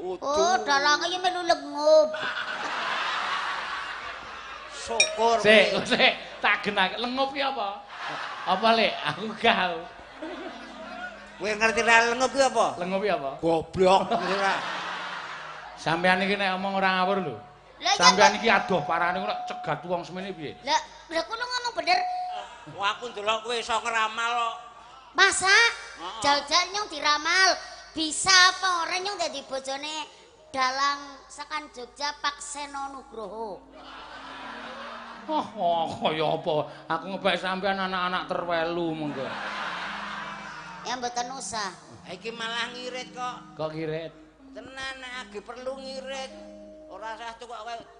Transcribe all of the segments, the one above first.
Oh, dalange ya melu lengup. Syukur. Sik, tak genake. Lengup ki apa? Apa lek? Aku gak. Kowe ngerti ra lengup ki apa? Lengup ki apa? Goblok. Sampeyan iki nek omong ora ngawur lho. Sampeyan iki adoh parane kok cegat wong semene piye? Lah kulo ngomong bener. Wah, aku ndelok kowe iso ngeramal kok. Masa? Jal-jal nyong diramal. Bisa apa orang nyong dadi bojone dalang sakan Jogja Pak Seno Nugroho. Kaya apa? Aku ngebak sampean anak-anak terwelu monggo. Ya mboten usah. Iki malah ngirit kok. Kok kirit? Tenan nek agi perlu ngirit. Ora usah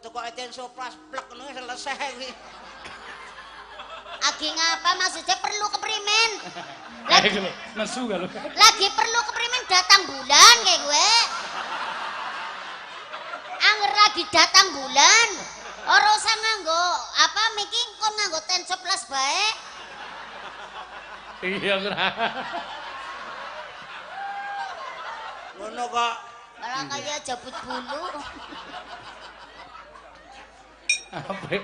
tukok tenso plas plek ngono selesai kuwi. Agi ngapa maksudnya perlu keprimen? Lagi nesu gak lho. Lagi perlu keprimen datang bulan kayak gue. Anger lagi datang bulan. Ora usah nganggo apa miki kon nganggo tensoplas bae. Iya ora. Ngono kok. Malah kaya jabut bulu. Apa?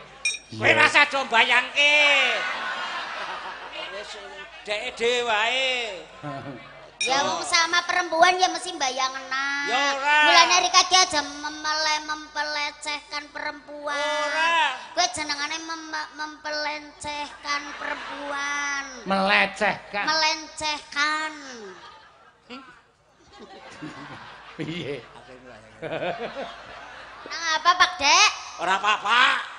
Kowe rasa do bayangke. Wis dhek dhewe wae. Ya wong sama perempuan ya mesti bayangna. Ya ora. Mulane hari kaki aja mempelecehkan perempuan. Ora. Kowe jenengane mempelecehkan perempuan. Melecehkan. Melecehkan. Piye? Nang apa Pak Dek? Ora apa-apa.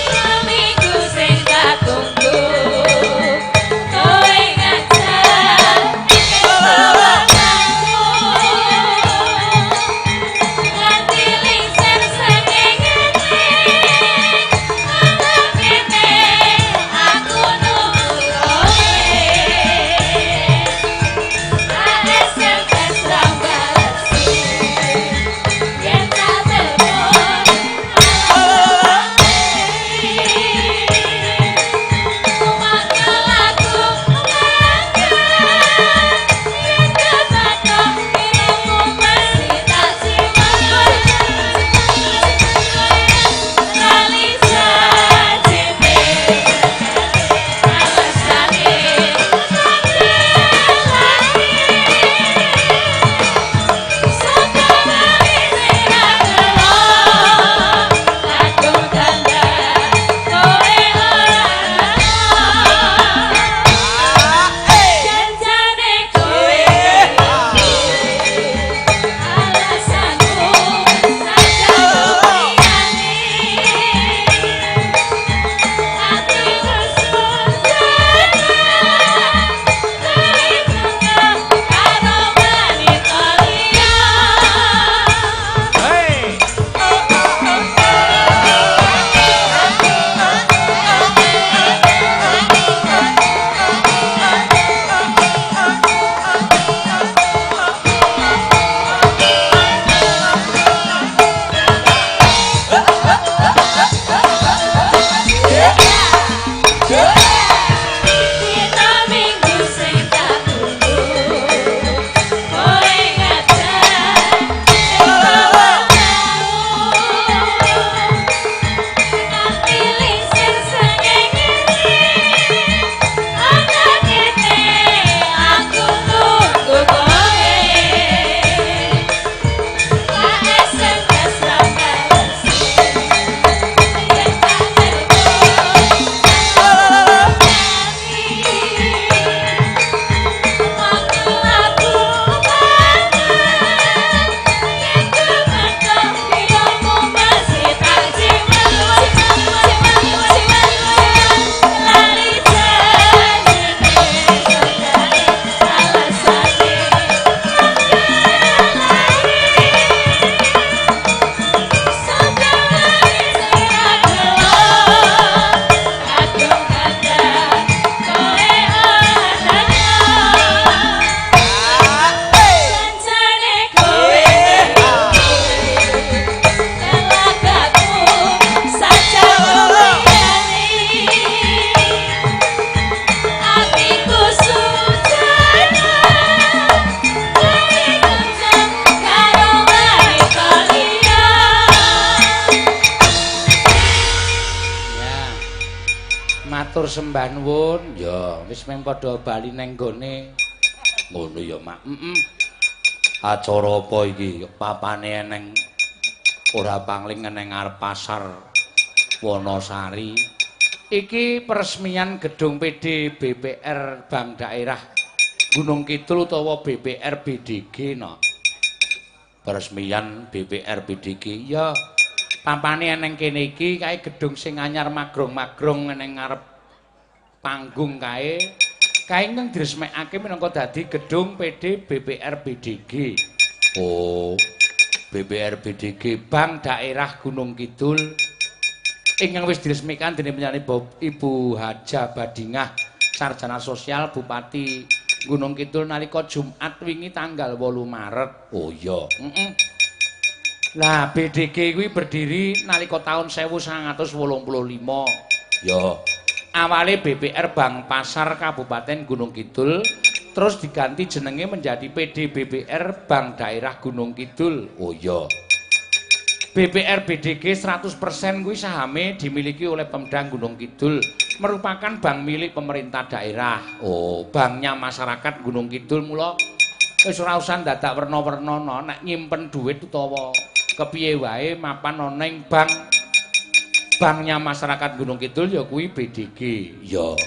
Suamiku Matur sembah nuwun. Ya, wis meng padha bali neng gone. Ngono ya, Mak. Acara apa iki? Papane eneng ora pangling neng arep pasar Wonosari. Iki peresmian gedung PD BPR Bank Daerah Gunung Kidul utawa BPR BDG no. Peresmian BPR BDG ya pampane eneng kene iki kae gedung sing anyar magrong-magrong neng ngarep panggung kae nang diresmekake minangka dadi gedung PD BPR BDG. Oh, BPR BDG Bank Daerah Gunung Kidul ingkang wis diresmikan dening penyanyi Ibu Haja Badingah Sarjana Sosial Bupati Gunung Kidul nalika Jumat wingi tanggal 8 Maret. Oh iya, Lah BDG kuwi berdiri nalika tahun 1985. Ya. Awale BPR Bank Pasar Kabupaten Gunung Kidul terus diganti jenenge menjadi PD BPR Bank Daerah Gunung Kidul. Oh iya. BPR BDG 100% kuwi sahame dimiliki oleh Pemda Gunung Kidul, merupakan bank milik pemerintah daerah. Oh, banknya masyarakat Gunung Kidul mula wis ora usah dadak werna-werna nek nyimpen duit utawa kepiye wae mapan ana ning banknya masyarakat Gunung Kidul ya kuwi BDG. Ya.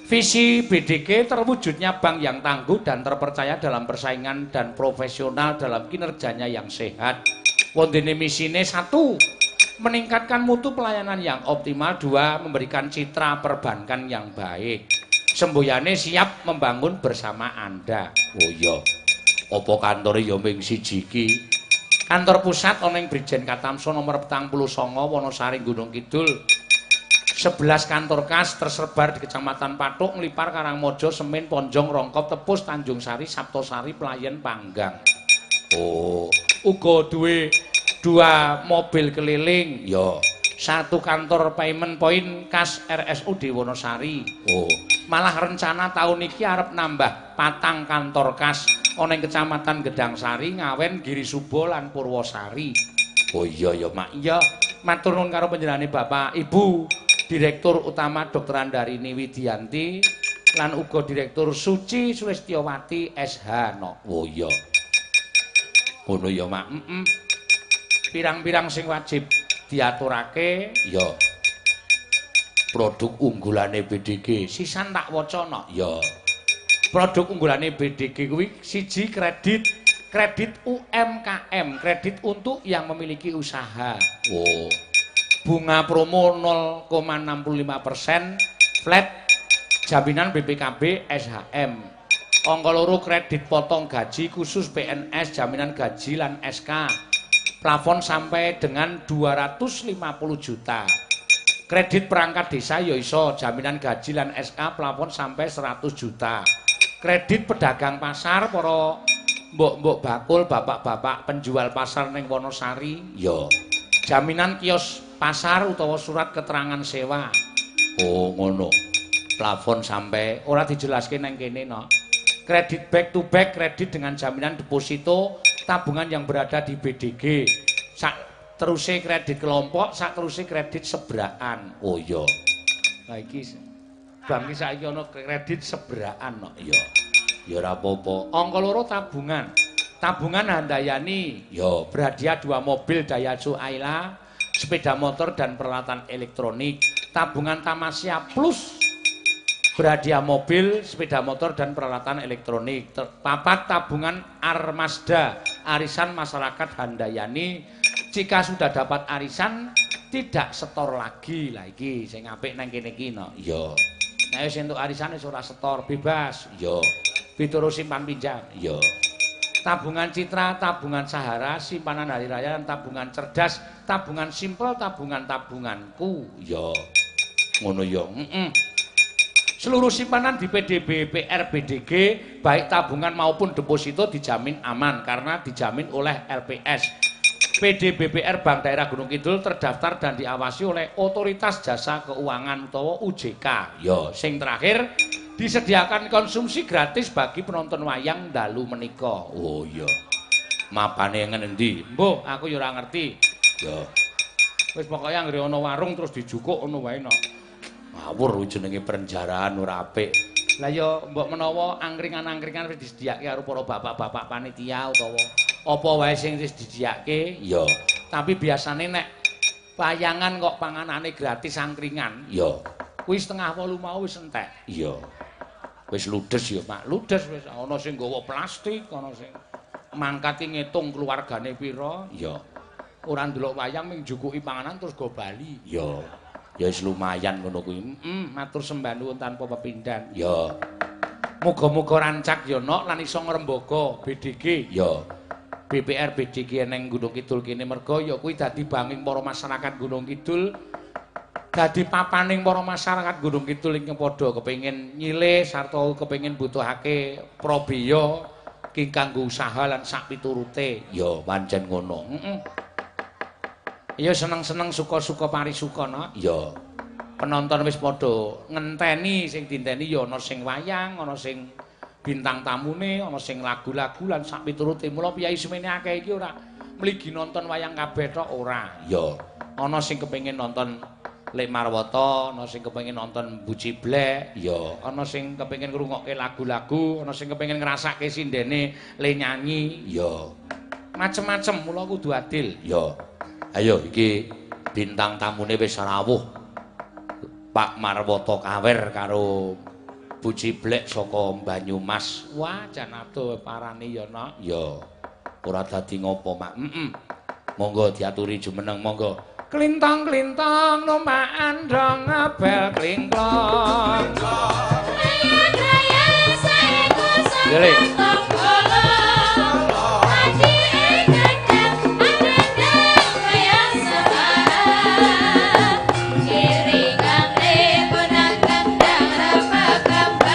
Visi BDG terwujudnya bank yang tangguh dan terpercaya dalam persaingan dan profesional dalam kinerjanya yang sehat. Wondene misine 1, meningkatkan mutu pelayanan yang optimal. 2, memberikan citra perbankan yang baik. Semboyane siap membangun bersama Anda. Oh iya. Apa kantore ya ming siji iki? Kantor pusat ana ing Brigjen Katamso nomor 49 Wonosari Gunung Kidul. 11 kantor kas tersebar di Kecamatan Patuk, Nglipar, Karangmojo, Semin, Ponjong, Rongkop, Tepus, Tanjung Sari, Saptosari, Playen, Panggang. Oh, uga duwe 2 mobil keliling. Ya, 1 kantor payment point kas RSUD Wonosari. Oh, malah rencana tahun iki arep nambah 4 kantor kas ana ing Kecamatan Gedangsari, Ngawen, Girisubo lan Purwosari. Oh iya ya, Mak. Iya, matur nuwun karo panjenengane Bapak Ibu Direktur Utama Dr. Andarini Widianti lan uga Direktur Suci Sulistyowati SH. No. Oh iya. Ngono ya, Mak. Pirang-pirang sing wajib diaturake ya. Produk unggulane BDG. Sisan tak waca no. Ya. Produk unggulane BDG kuwi 1 kredit UMKM, kredit untuk yang memiliki usaha. Oh. Bunga promo 0,65%, flat, jaminan BPKB SHM. Angka 2 kredit potong gaji khusus PNS, jaminan gaji lan SK. Plafon sampai dengan 250 juta. Kredit perangkat desa ya iso, jaminan gaji lan SK plafon sampai 100 juta. Kredit pedagang pasar para mbok-mbok bakul, bapak-bapak penjual pasar ning Wonosari ya. Jaminan kios pasar utawa surat keterangan sewa. Oh, ngono. Plafon sampai ora dijelaske nang kene no. Kredit back to back, kredit dengan jaminan deposito tabungan yang berada di BDG. Sak teruse kredit kelompok, sak teruse kredit sebraan. Oh iya. Lah iki bank iki saiki ana kredit sebraan no. Ya. Ya ora apa-apa. Angka 2 tabungan. Tabungan Handayani. Ya, berhadiah 2 mobil Daihatsu Ayla, sepeda motor dan peralatan elektronik. Tabungan Tamasya Plus. Berhadiah mobil, sepeda motor dan peralatan elektronik. 4 tabungan Armasda, arisan masyarakat Handayani. Jika sudah dapat arisan tidak setor lagi. Lah iki sing apik nang kene iki no. Ya. Nek wis entuk arisan wis ora setor, bebas. Ya. Pituru simpan pinjam. Ya. Tabungan Citra, tabungan Sahara, simpanan hari raya dan tabungan cerdas, tabungan simpel, tabunganku. Ya. Ngono ya. Seluruh simpanan di PDB PRBDG baik tabungan maupun deposito dijamin aman karena dijamin oleh LPS. PDBPR Bank Daerah Gunung Kidul terdaftar dan diawasi oleh Otoritas Jasa Keuangan utawa UJK. Ya, sing terakhir disediakan konsumsi gratis bagi penonton wayang dalu menika. Oh iya. Mapane ngendi? Mbah, aku ya ora ngerti. Ya. Wis pokoke anggere ana warung terus dijukuk ngono wae no. Ngawur jenenge perenjaraan ora apik. Lah ya mbok menawa angkringan-angkringan wis disediakake karo para bapak-bapak panitia utawa apa wae sing wis disediakake, ya. Tapi biasane nek wayangan kok panganane gratis angkringan, ya. Kuwi 7:30 mau wis entek. Iya. Wis ludes ya, Pak. Ludes wis ana sing nggawa plastik, ana sing mangkati ngitung keluargane pira. Iya. Ora ndelok wayang ming njukuki panganan terus go bali. Iya. Ya wis lumayan ngono kuwi. Matur sembah nuwun tanpa pepindhan. Ya. Muga-muga rancak ya nok lan iso ngrembaga BDG. Ya. BPR BDG neng Gunung Kidul kene merga ya kuwi dadi banging para masyarakat Gunung Kidul. Dadi papaning para masyarakat Gunung Kidul ing padha kepengin nyilih sarta kepengin butuhake prabeya king kanggo usaha lan sak piturute. Ya pancen ngono. Ya seneng-seneng suka-suka parisuka no. Ya. Penonton wis padha ngenteni sing dinteni ya ana sing wayang, ana sing bintang tamune, ana sing lagu-lagu lan sak piturute. Mula piyai semene akeh iki ora mligi nonton wayang kabeh tok ora. Ya. Ana sing kepengin nonton Lek Marwata, ana sing kepengin nonton Bu Ciblek, ya. Ana sing kepengin ngrungokke lagu-lagu, ana sing kepengin ngrasake sindene le nyanyi, ya. Macem-macem mula kudu adil, ya. Ayo iki bintang tamune wis rawuh. Pak Marwata Kawer karo Bu Ciblek saka Banyumas. Wah, jan adoh parani ya, Nak. Ya. Ora dadi ngopo, Mak. Monggo diaturi jumeneng, monggo. Klintang-klintang numpak ndong bel klingklong. Raya-raya saeku santang golong. Adi edadang adendang kaya sebarang. Kiringan lebenang kandang rapa-kambang.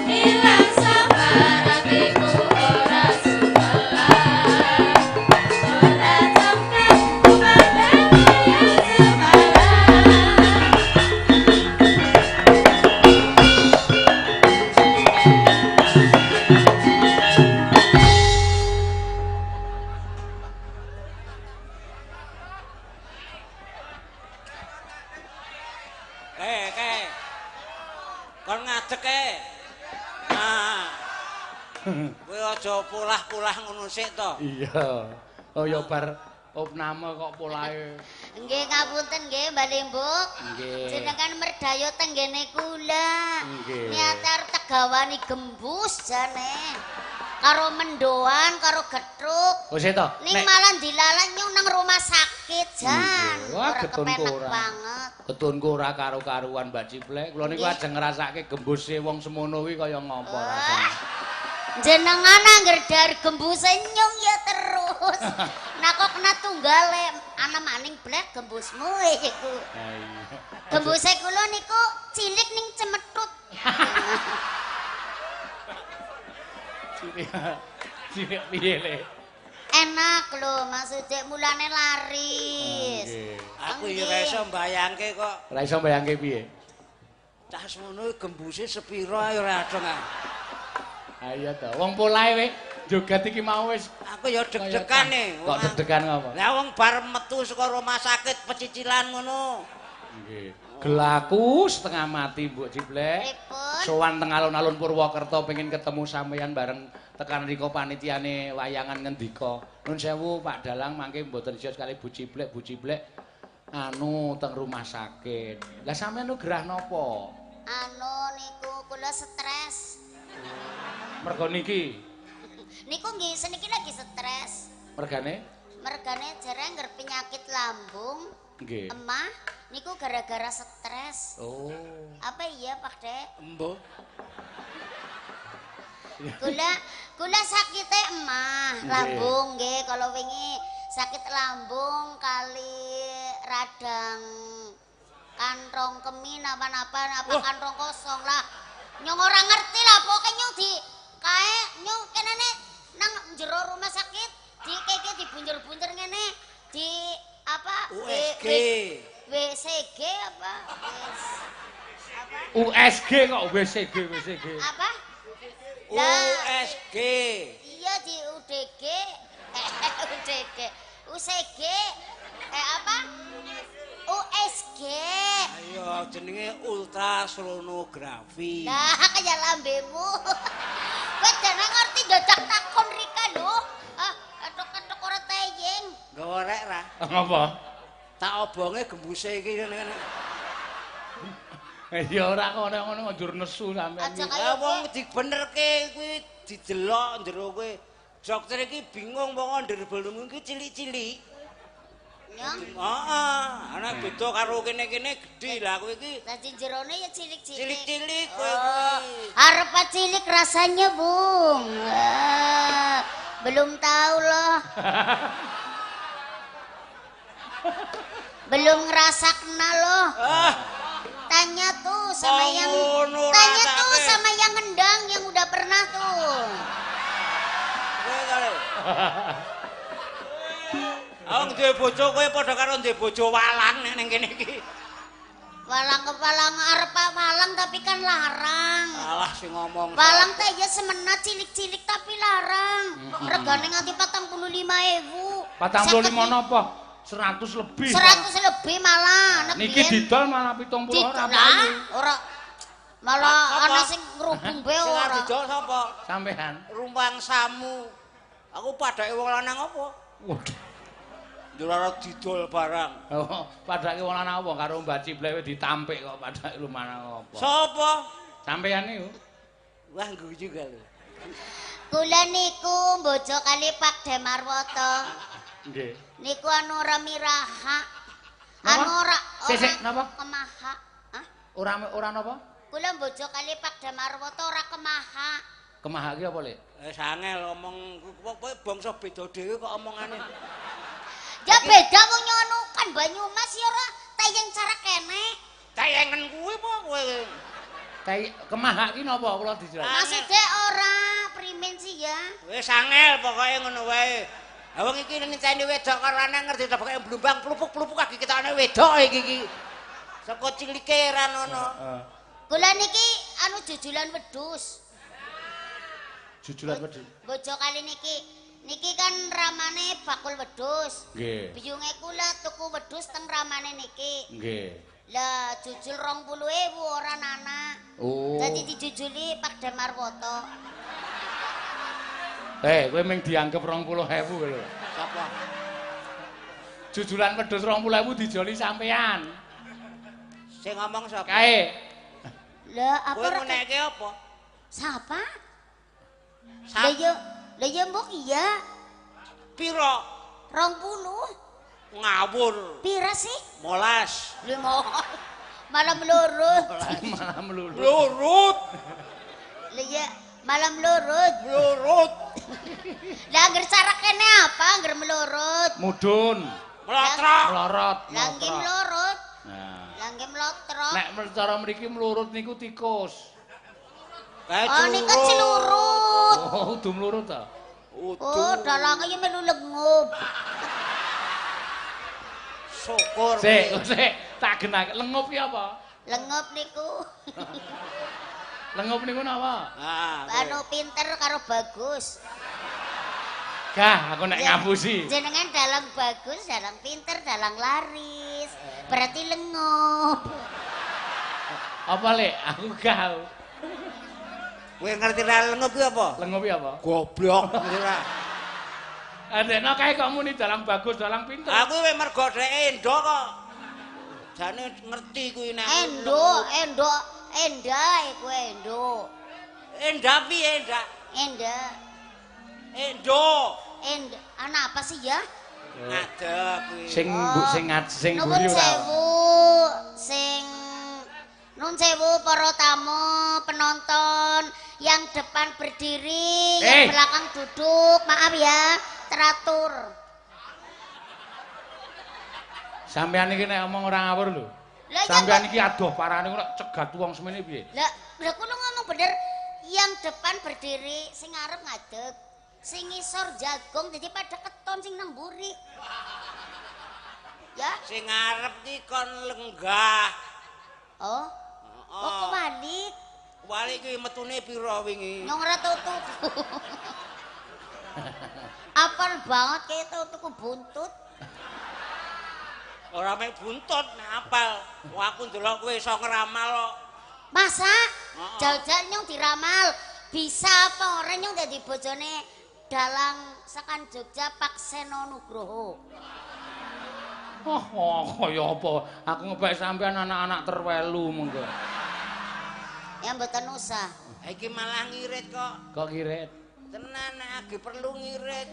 Ilang sabar hatiku ora sumelang. Ora cemplak kon ngadeke. Nah. Kowe aja pulah-pulah ngono sik to. Iya. Oh ya bar opname kok polahe. Nggih ngapunten nggih Mbak Limbuk. Nggih. Jenengan merdaya tenggene kula. Nggih. Niate arep tegawani gembus jane. Karo mendoan, karo getruk. Oh sik to. Ning malah dilalah nyung nang rumah sakit jan. Wah, Ora getunku kepenak ora. banget. Getunku ora karo-karuan Mbak Ciplek. Kula niku ajeng ngrasake gembuse wong semono kuwi kaya ngopo rasane. Jenengan angger dari gembuse nyung ya terus. Nah kok kena tunggale ana maning blek gembusmu iku. Ha iya. Gembuse kula niku cilik ning cemetut. Cilik piye le? Enak lho maksudnya mulane laris. Aku ya ora iso mbayangke kok. Ora iso mbayangke piye? Cah semono gembuse sepira ya ora adong. Ha iya to. Wong polahe we joget iki mau wis Aku ya deg-degan nih. Kok deg-degan ngopo? Lah wong bar metu saka rumah sakit pecicilan ngono. Nggih. Gelaku setengah mati Mbok Ciblek. Pripun? Sowan teng alun-alun Purwokerto pengen ketemu sampeyan bareng tekan riko panitiane wayangan ngendika. Nun sewu Pak Dalang mangke mboten isa sekali Bu Ciblek anu teng rumah sakit. Lah sampeyan nu gerah napa? Anu niku kula stres. Mergo niki. Niku nggih seniki lagi stres. Mergane? Mergane jare ngger penyakit lambung. Nggih. Emah niku gara-gara stres. Oh. Apa iya Pak Dek? Embuh. Kula sakite emah lambung nggih kalau wingi sakit lambung kali radang kantong kemih napa-napa apa kantong kosong lah. Nyong ora ngerti lah pokoke nyong di kae nyong kenane nang jero rumah sakit di keke dibunjer-bunjer ngene di apa USG. WCG apa? Apa? USG kok WCG. Apa? USG. Iya di UDG. UDG. UCG. Apa? USG. Ayo jenenge ultrasonografi. Lah kaya lambemu. Kowe jane ngerti dadak takon Rika lho. Ah, kathok-kathok ora teyeng. Nggawa rek ra. Ngapa? Tak obonge gembuse iki ngene. Ya ora kok ngono njur nesu sampean. Aja iki. kaya Wong dibenerke kuwi didelok njero kowe. Dokter iki bingung wong ndir balung iki cilik-cilik. nyong. Heeh, ana beda karo kene-kene gedhe lah kowe iki. Dadi jerone ya cilik-cilik. Cilik-cilik kowe Oh, kuwi. arep cilik rasanya, Bung. Belum tahu loh. Belum ngerasa kenal loh. Ah, Tanya tuh sama Oh, yang ngono tanya tuh rasane. sama yang ngendang yang udah pernah tuh. kowe kare. Wong duwe bojo kowe padha karo duwe bojo walang ning kene iki. Walang kepalang arep walang tapi kan larang. Alah sing ngomong. Walang teh ya semena cilik-cilik tapi larang. Regane nganti 45.000. 45 napa? 100 lebih. 100 lebih malah. Nek Niki didol malah 70 ora payu. Ora malah Apa? ana sing ngrubung be Sing ora. didol sapa? Sampean. Rumpang samu. Aku padake wong lanang apa? Waduh. Njur didol barang. Oh, padake wong lanang apa karo Mbak Ciplewe ditampik kok padake lumanang apa. Sapa? Sampean niku. Wah, nggu juga lho. Kula niku bojo kali Pak Demarwoto. Nggih. Niku anu ora miraha. Napa? Anu ora Sik, napa? Kemaha. Hah? Ora napa? Kula bojo kali Pak Demarwoto ora kemaha. Kemah iki apa, Lek? Sangel omong kowe bangsa beda dhewe kok omongane. Ya beda wong anu kan Banyumas ya ora tayang cara kene. Tayangan kuwi apa kowe? Kemah iki napa kula dijelaskan. Maksudnya ora primen sih ya. Wis sangel pokoke ngono wae. Ha wong iki ngenteni wedok karo lanang ngerti ta pokoke blumbang plupuk-plupuk kaki ketane wedok iki. Saka cilike ra ngono. Kula niki anu jujulan wedhus. Jujulan wedhus. Bojo kali niki kan ramane bakul wedhus. Nggih. Biyunge kula tuku wedhus teng ramane niki. Nggih. Lah jujul 20.000 ora nana. Oh. Dadi dijujuli Pak Demarwoto. Kowe mung dianggep 20.000 lho. Sapa? Jujulan wedhus 20.000 dijoli sampean. Sing ngomong sapa? Kae. Lah Kowe apa ngeneke apa? Sapa? Sap Lah ya mbok iya. piro? 20. Ngawur. Pira sih? 15. Lima. Malam lurut. Malah melulu. Lurut. Lah ya malam lurut. Lurut. Lah angger cara kene apa angger melurut? Mudun. Melotrok. Melorot. Langgi melorot. melurut. Nah. Langgi melotrok. Nek cara mriki melurut niku tikus. Kae Oh nika celurut. Oh, udu melurut ta? Oh dalange ya melu lengup. syukur. Sik, tak genake. Lengup ki apa? Lengup niku. Lengup niku napa? Ah, Anu pinter karo bagus. Gah, aku nek ngapusi. Jenengan dalang bagus, dalang pinter, dalang laris. Berarti lengup. Apa, Lek? Aku gah. kowe ngerti ra lengup ki apa? Lengup ki apa? Goblok ngerti ra. Adekno kae kok muni dalang bagus, dalang pinter. Aku wis mergo dhek endo kok. Jane ngerti kuwi nek. Endo, endae kowe endo. Enda piye endak? Enda, Endo. ana apa sih ya? Ngadeg kuwi. Sing sing Nuwun guri ora. sewu, nun sewu para tamu, penonton yang depan berdiri, yang belakang duduk. Maaf ya, teratur. Sampean iki nek omong ora ngawur lho. Lah Sampean iki adoh parane kok cegat wong semene piye? Lah kulo ngomong bener, yang depan berdiri, sing ngarep ngadeg, sing ngisor jagung, jadi pada keton sing nang mburi. Ya? Sing ngarep ki kon lenggah. Oh, oh kebalik. Wali kuwi metune pira wingi? Nyong ora tau tuku. Apal banget kayak tau tuku buntut. Ora mek buntut apal. Wah aku ndelok kowe iso ngeramal kok. Masa? Jal-jal nyong diramal. Bisa apa ora nyong dadi bojone dalang sakan Jogja Pak Seno Nugroho. Kaya apa? Aku ngepek sampean anak-anak terwelu mengko. Ya mboten usah. Iki malah ngirit kok. Kok kirit? Tenan nek agi perlu ngirit.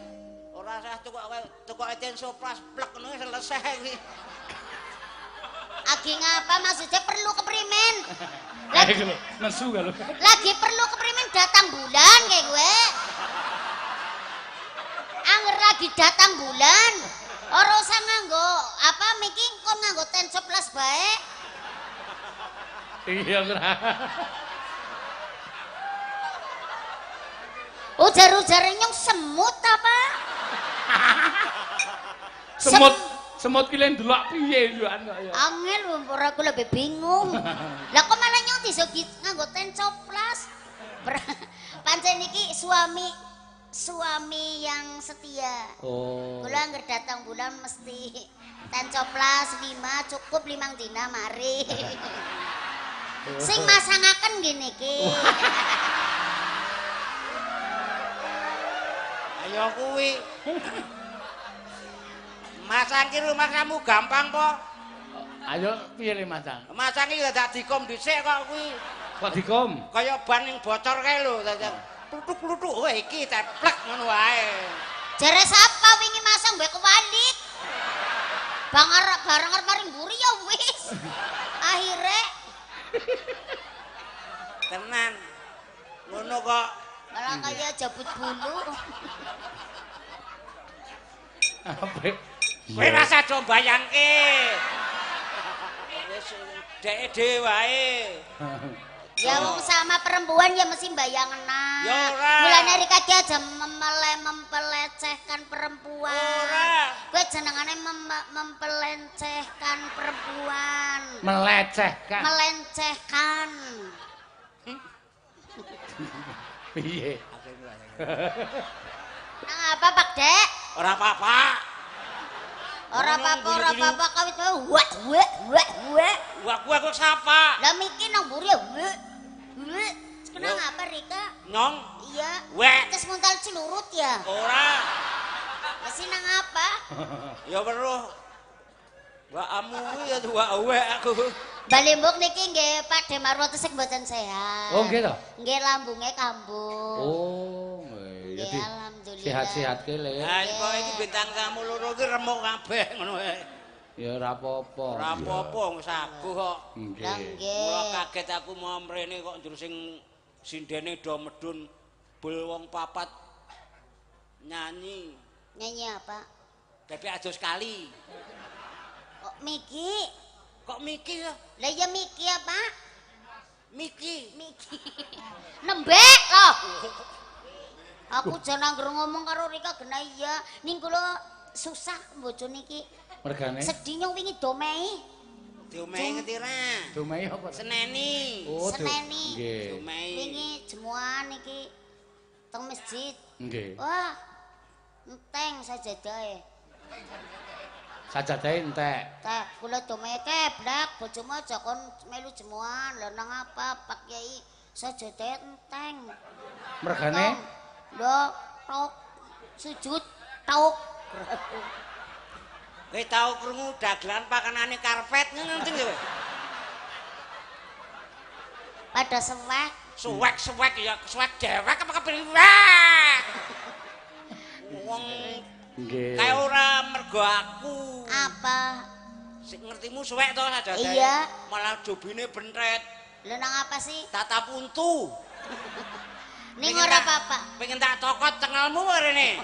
Ora usah tukok tensoplas plek ngono selesai iki. Agi ngapa maksudnya perlu keprimen? Lagi nesu kalau. Lagi perlu keprimen datang bulan kayak gue. Anger lagi datang bulan. Ora usah nganggo apa miki kon nganggo tensoplas bae. Iya ora. Ujar-ujare nyong semut apa? Semut ki lek ndelok piye yo kok ya. Angel ora aku lebih bingung. Lah kok malah nyong iso nganggo tensoplas? Pancen iki suami yang setia. Oh. Kula angger datang bulan mesti tensoplas 5 cukup 5 dina mari. Sing masangaken ngene iki. Ayo kuwi. Masang ki rumah kamu gampang kok. Ayo piye le masang? Masang iki dak dikom dhisik kok kuwi. Kok dikom? Kaya ban ning bocor kae lho. Plutuk-plutuk wah iki teplek ngono wae. Jare sapa wingi masang mbek kewalit. Bareng arep mari mburi ya wis. Akhire Tenan. Ngono kok. malah kaya jabut bulu. Apa? Kowe rasa do bayangke. Wis dhek dhewe wae. Ya wong sama perempuan ya mesti bayangna. Ya ora. Mulane Rika ki aja mempelecehkan perempuan. Ora. Kowe jenengane mempelecehkan perempuan. Melecehkan. Melencehkan. Piye? Nang apa Pak Dek? Ora apa-apa. Ora apa-apa kawit wae. Wah kok sapa? Lah miki nang mburi ya. Kenang apa Rika? Nyong. Iya. Wek. Terus muntal celurut ya? Ora. Masih nang apa? Ya weruh. Wah amu ya wek aku. Balimbuk niki nggih Pak Demarwoto sing mboten sehat. Oh nggih to? Nggih lambunge kambuh. Oh, Nggih jadi alhamdulillah. sehat-sehat ke le. Lah kok iki bintang tamu loro iki remuk kabeh ngono wae. Ya ora apa-apa. Ora apa-apa wong saguh kok. Lah Nggih. nggih. Mula kaget aku mau mrene kok njur sing sindene do medun bul wong papat nyanyi. Nyanyi apa? Bebek aja sekali. Kok Miki? Kok Miki ya? Lah ya Miki apa? Miki. Miki. Nembek loh. Aku jangan anggar ngomong karo Rika gena iya. Ning kula susah bojo niki. Mergane. Sedih nyong wingi domei. Diomehi ngetira. Domai apa? Seneni. Oh, Seneni. Nggih. Diomehi. Wingi jemuan iki teng masjid. Nggih. Wah. Enteng sajadahe. Sajadahe entek. Teh, kula domei keblak bojomu aja kon melu jemuan. Lah nang apa Pak Kyai sajadahe enteng. Mergane Lho, tok sujud tok. Kowe tau krungu dagelan pakanane karpet ngerti lho. Pada sewek. Suwek-suwek ya suwek dewek apa kepriwek. Wong nggih. kae ora mergo aku. Apa? Sing ngertimu suwek to sajadahe. Iya. Malah jobine bentret. Lho nang apa sih? Tatap untu. Ning Pengen ora tak- apa-apa. Pengen tak cokot cengelmu rene.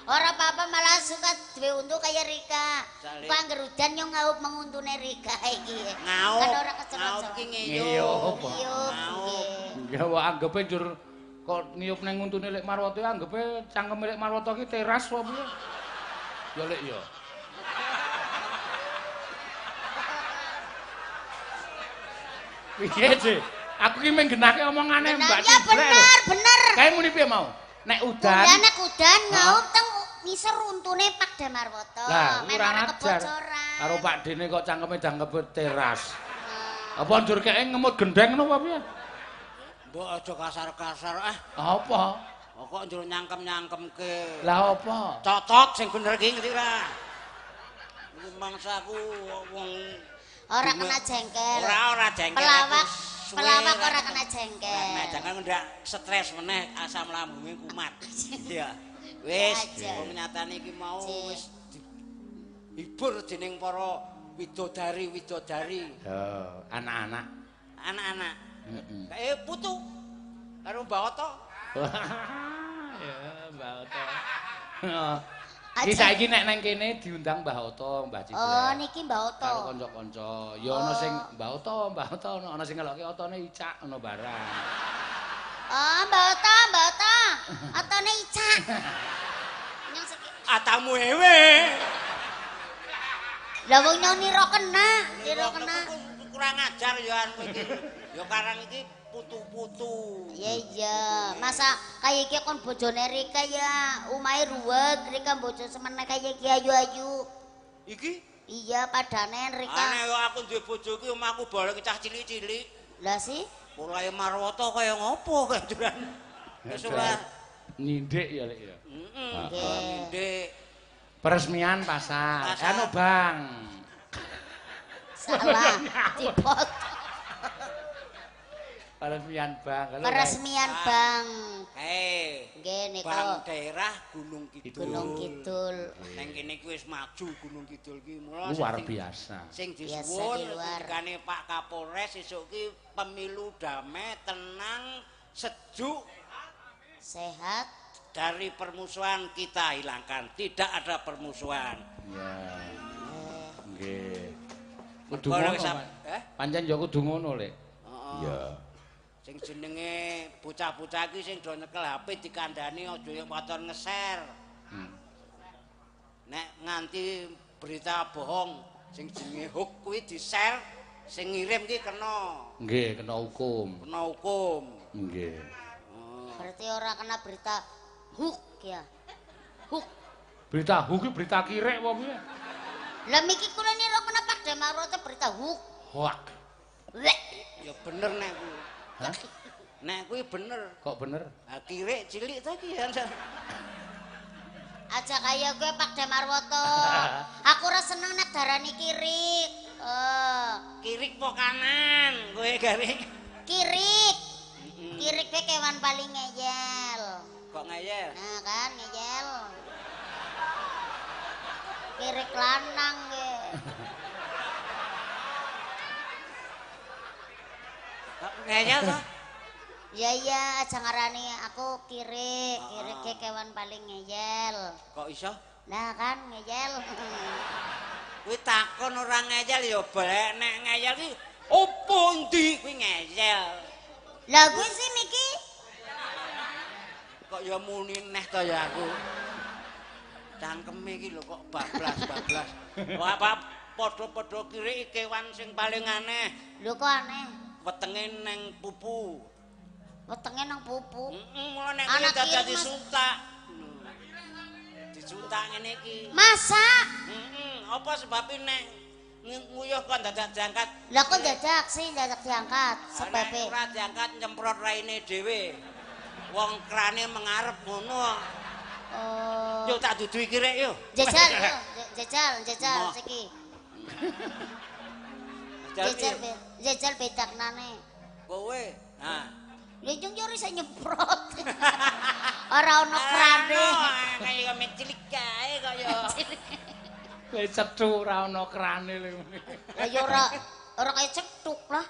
Ora apa-apa malah suka duwe untu kaya Rika. Saleh. Kok angger udan yo ngaup menguntune Rika iki. Ngaup. Kan ora Ngaup kecocok. ki Ngeyup. ngeyup. Ngiyup, Ngaup. nggih. Nggih wae anggepe njur kok niup nang untune Lek Marwoto anggepe cangkeme Lek Marwoto ki teras apa piye? Ya Lek ya. Piye, Dik? Aku ki mung genahke omongane Bener, Mbak ya Cibrek lho. bener. Kae muni piye mau? Nek udan. Ya nek udan ngaup teng ngisor untune Pak Demarwoto. Lah, Men kurang ora ajar. kebocoran. Karo Pak Dene kok cangkeme jangkep teras. Apa njur keke ngemut gendeng ngono apa piye? Mbok aja kasar-kasar ah. Apa? Kok njur nyangkem-nyangkemke. Lah apa? Cocot sing bener ki ngerti ra? Iku mangsaku wong Ora kena jengkel. Ora jengkel. Pelawak ora kena jengkel. Nek jangan ndak stres meneh asam lambunge kumat. Iya. Wis, wong nyatane iki mau wis hibur dening para widodari. Anak-anak. Anak-anak. Putu karo Mbak Oto. Ya, Mbak Oto. Iki saiki nek nang kene diundang Mbah Oto, Mbah Ciblek. Oh, niki Mbah Oto. Karo kanca-kanca. Ya ana sing Mbah Oto, ana sing ngelokke otone Icak ana barang. Oh, Mbah Oto. Otone Icak. Nyong seki. Atamu hewe. Lah wong nyoni ro kena, kena. Kurang ajar ya anu iki. Ya karang iki putu-putu. Iya. Masa kaya iki kon bojone Rika ya, umahe ruwet, Rika bojo semene kaya iki ayu-ayu. Iki? Iya, padane Rika. Ane yo aku duwe bojo iki omahku boleh cah cilik-cilik. Lah sih? Mulai marwata kaya ngopo kanjuran. Wis ora Nindik ya Lek ya. Heeh. Nindik. Peresmian pasar. Anu Bang. Salah, dipot. Peresmian Bang. Peresmian Bang. Nggih niku. Bang daerah Gunung Kidul. Gunung Kidul. Neng kene iki wis maju Gunung Kidul iki mula luar biasa. Sing disuwun ketikane Pak Kapolres sesuk iki pemilu damai, tenang, sejuk, sehat. Dari permusuhan kita hilangkan. Tidak ada permusuhan. Ya. Nggih. Kudu ngono. Pancen ya kudu ngono, Lek. Iya. Sing jenenge bocah-bocah iki sing do nyekel HP dikandhani aja yang motor nge-share. Nek nganti berita bohong sing jenenge hoax kuwi di-share, sing ngirim ki kena. Nggih, kena hukum. Kena hukum. Nggih. Berarti ora kena berita hoax ya. Hoax. Berita hoax ki berita kirek apa piye? Lah miki kula nira kena Pak Demarwoto berita hoax. Hoax. Ya bener nek kuwi. Hah? Nek kuwi bener. Kok bener? Ha kirek cilik ta ki ya. Aja kaya gue Pak Demarwoto. Aku ora seneng nek darani kirik. Kirik po kanan, kowe garing. Kirik. Kirik ke kewan paling ngeyel. Kok ngeyel? Nah kan ngeyel. Kirik lanang ge. Ngeyel to? Iya aja ngarani aku kirik ke kewan paling ngeyel. Kok iso? Nah kan ngeyel. Kuwi takon ora ngeyel ya balek nek ngeyel ki opo ndi kuwi ngeyel. Lah kuwi sih miki kok ya muni neh to ya aku. Cangkeme iki lho kok bablas. Wah apa padha-padha kirik kewan sing paling aneh. Lho kok aneh? Wetenge neng pupu. Wetenge nang pupu. Mulane nek dadi disuntak. Disuntak ngene iki. Masa? Apa sebabnya nek nguyuh kok dadak diangkat? Lah kok dadak sih dadak diangkat sebabe. Ora diangkat nyemprot raine dhewe. Wong krane mengarep ngono. Oh. Yo tak dudui kirek yo. Jajal siki. Jajal bedaknane. Kowe. Nah. Lha jung yo iso nyemprot. Ora ono krane. Kaya cilik kae kaya. Kowe cethu ora ana krane lho. Lah yo ora kaya cetuk lah.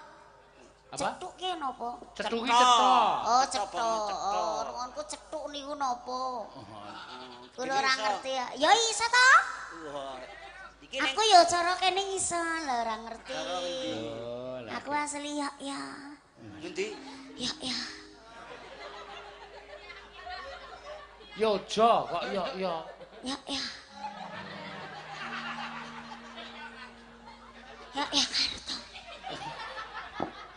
Apa? Cetuk ki napa? Cetuk ki cetok. Oh, cetuk. Oh, rungonku cetuk niku napa? Kula ora ngerti ya. Ya iso to? Aku yo cara kene iso lho ora ngerti. Aku asli ya. Endi? Ya. Yo jo kok yo. Ya. Ya karto.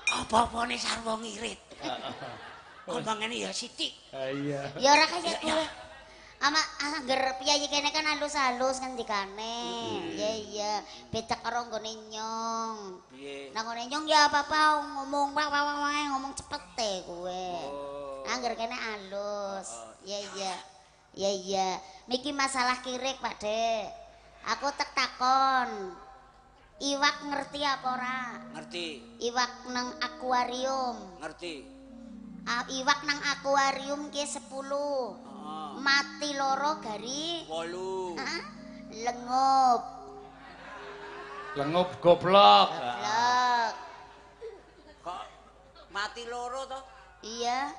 Apa-apane sarwa ngirit. Ngomongane ya sithik. Iya. Ya ora kaya kowe. Angger piyayi kene kan halus-halus ngendikane. Iya. Beda karo nggone nyong. Piye? Nang ngene nyong ya apa-apa ngomong wae ngomong cepet kowe. Angger kene halus. Iya. Niki masalah kirik, Pak Dek. Aku tek takon. Iwak ngerti apa ora? Ngerti. Iwak nang akuarium. Ngerti. Iwak nang akuarium ki 10. Mati loro gari 8. Lengup. Lengup goblok. Goblok. Kok mati loro to? Iya.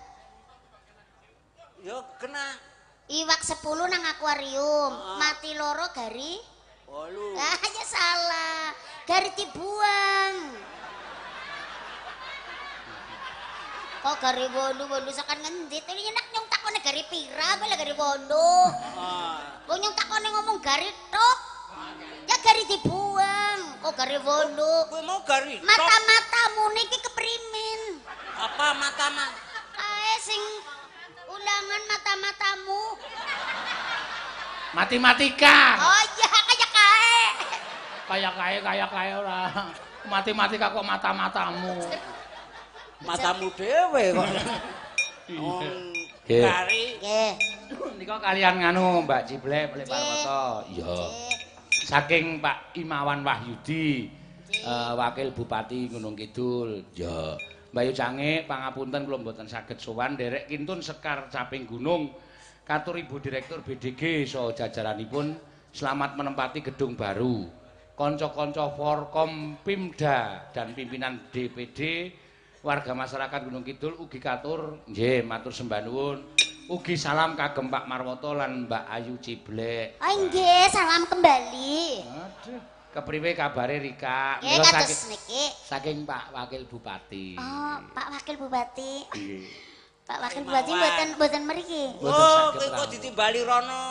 Yo kena. Iwak 10 nang akuarium. Mati loro gari 8. ya salah. Gari dibuang. Kok gari bondo sakan ngendit. Ini enak nyong takone gari pira, kowe gari bondo. Kok nyong takone ngomong gari tok. Ya gari dibuang. Kok gari bondo. Kowe mau gari tok. Mata-matamu niki keprimin. Apa mata-mata? Kae sing ulangan mata-matamu. Matematika. Oh iya, Kayak kae ora. Matematika kok mata-matamu. Matamu dhewe kok. Kari. Nggih. Nika kalian nganu Mbak Ciblek Pelek Parwoto. Iya. Saking Pak Imawan Wahyudi, Wakil Bupati Gunung Kidul. Ya. Mbak Yu Cange pangapunten kula mboten saged sowan nderek kintun Sekar Caping Gunung. Katur Ibu Direktur BDG saha jajaranipun selamat menempati gedung baru. Kanca-kanca Forkom Pimda dan pimpinan DPD warga masyarakat Gunung Kidul ugi katur nggih matur sembah nuwun. Ugi salam kagem Pak Marwoto lan Mbak Ayu Ciblek. Oh nggih, salam kembali. Aduh, kepriwe kabare Rika? Nggih kados niki. Saking Pak Wakil Bupati. Oh, Pak Wakil Bupati. Nggih. Pak Wakil Bupati mboten mriki. Oh, kowe kok ditimbali rono.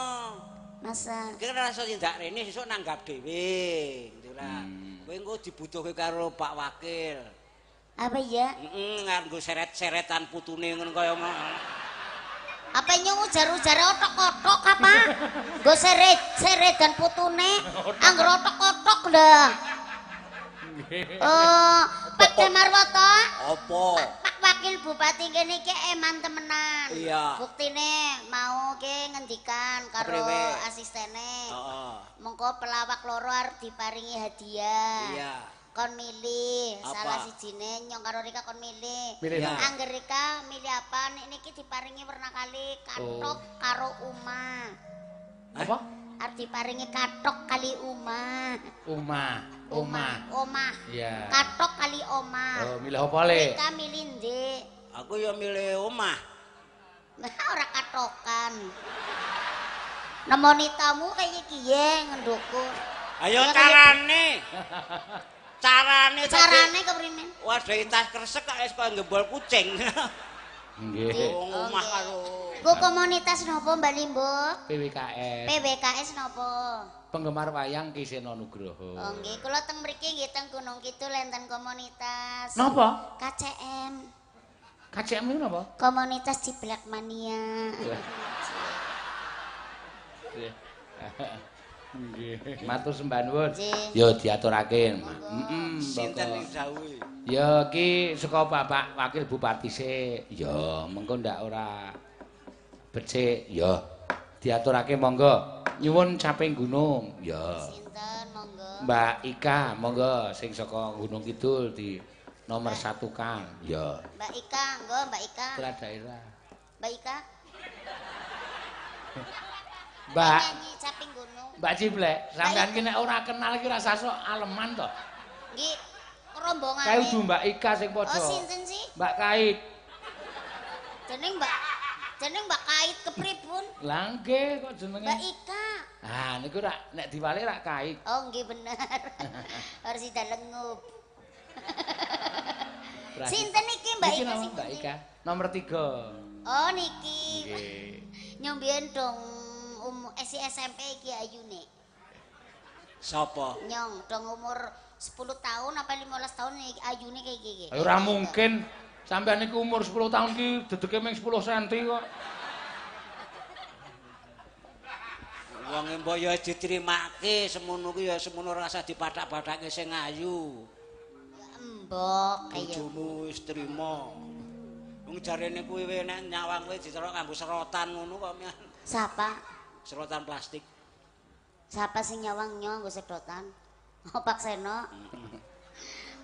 Masa. Ki ora iso tindak rene sesuk nanggap dhewe, gitu ora. Kowe engko dibutuhke karo Pak Wakil. Apa ya? Nganggo seret-seretan putune ngono kaya Apa nyung ujar-ujar otok-otok apa? Nggo seret dan putune angger otok-otok lho. Oh, Pak Marwoto. Apa? Pak Wakil Bupati kene iki eman temenan. Iya. Buktine mau ke ngendikan karo asistene. Heeh. Mengko pelawak loro arep diparingi hadiah. Iya. Kon milih Apa? salah sijine nyong karo Rika kon milih. Milih Ya. Angger Rika milih apa nek niki diparingi warna kali katok karo Uma. Apa? Arep diparingi katok kali Uma. Omah. Iya. Katok kali omah. Oh, milih apa le? Rika milih ndek. Aku ya milih omah. Ora katokan. Nemoni tamu kaya kiye ngendukur. Ayo Ya, carane. Carane keprimen? Wadah tas kresek kok wis kaya ngembol kucing. Nggih. Omah karo. Bu komunitas nopo Mbak Limbo? PWKS. PBKS nopo? Penggemar wayang Ki Seno Nugroho. Oh nggih, kula teng mriki nggih teng Gunung Kidul enten komunitas. Napa? KCM. KCM niku napa? Komunitas Ciblak Mania. Nggih. Matur sembah nuwun. Nggih. Yo diaturake. Sinten iki dawuhe? Ya ki saka Bapak Wakil Bupati sik. Ya mengko ndak ora becik. Ya diaturake monggo. Nyuwun Caping Gunung. Ya. Sinten monggo. Mbak Ika monggo sing saka Gunung Kidul di nomor 1 Kang. Ya. Mbak Ika, nggo Mbak Ika. Kepala daerah. Mbak Ika. Mbak Nyanyi Caping Gunung. Mbak Ciblek, sampean ki nek ora kenal iki rasa sok aleman to. Nggih, rombongane. Kae udu Mbak Ika sing padha. Oh, sinten sih? Mbak Kait. Jeneng Mbak Kait kepripun? Lah nggih kok jenenge. Mbak Ika. Ah niku nek diwali rak Kait. Oh, nggih bener. Harus ida lengup. Sinten iki Mbak Niki Ika nama sing Mbak pundi? Ika nomor 3. Oh, niki. Nggih. Nyombian dong SMP iki ayune. Sapa? Nyong dong umur 10 tahun apa 15 tahun iki ayune kayak iki. Ora mungkin sampean niku umur 10 tahun ki dedeke mung 10 cm kok. Wong mbok ya diterimake semono ku ya semono rasa dipathak-pathake sing ayu. Mbok kaya Bojomu wis trima. Wong jarene kuwi nek nyawang kowe dicelok kanggo serotan ngono kok. Sapa? Serotan plastik. Sapa sing nyawang nggo sedotan? Opak Seno.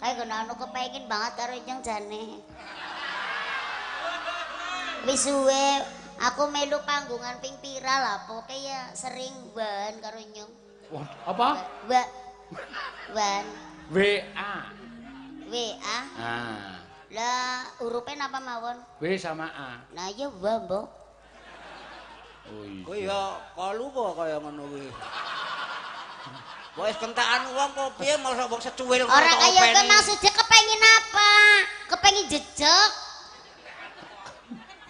Kayak kena anu kepengin banget karo Nyong jane. Wis suwe aku melu panggungan ping pira lah, pokoke ya sering ban karo Nyong. Wah, apa? Ban. WA. WA. Ah. Lah hurufe napa mawon? W sama A. Nah ya wa, Mbok. Oh iya. Kowe ya kalu apa kaya ngono kuwi. Wis kentakan wong kok piye mosok wong secuwil Ora kaya kowe maksudnya kepengin apa? Kepengin jejeg.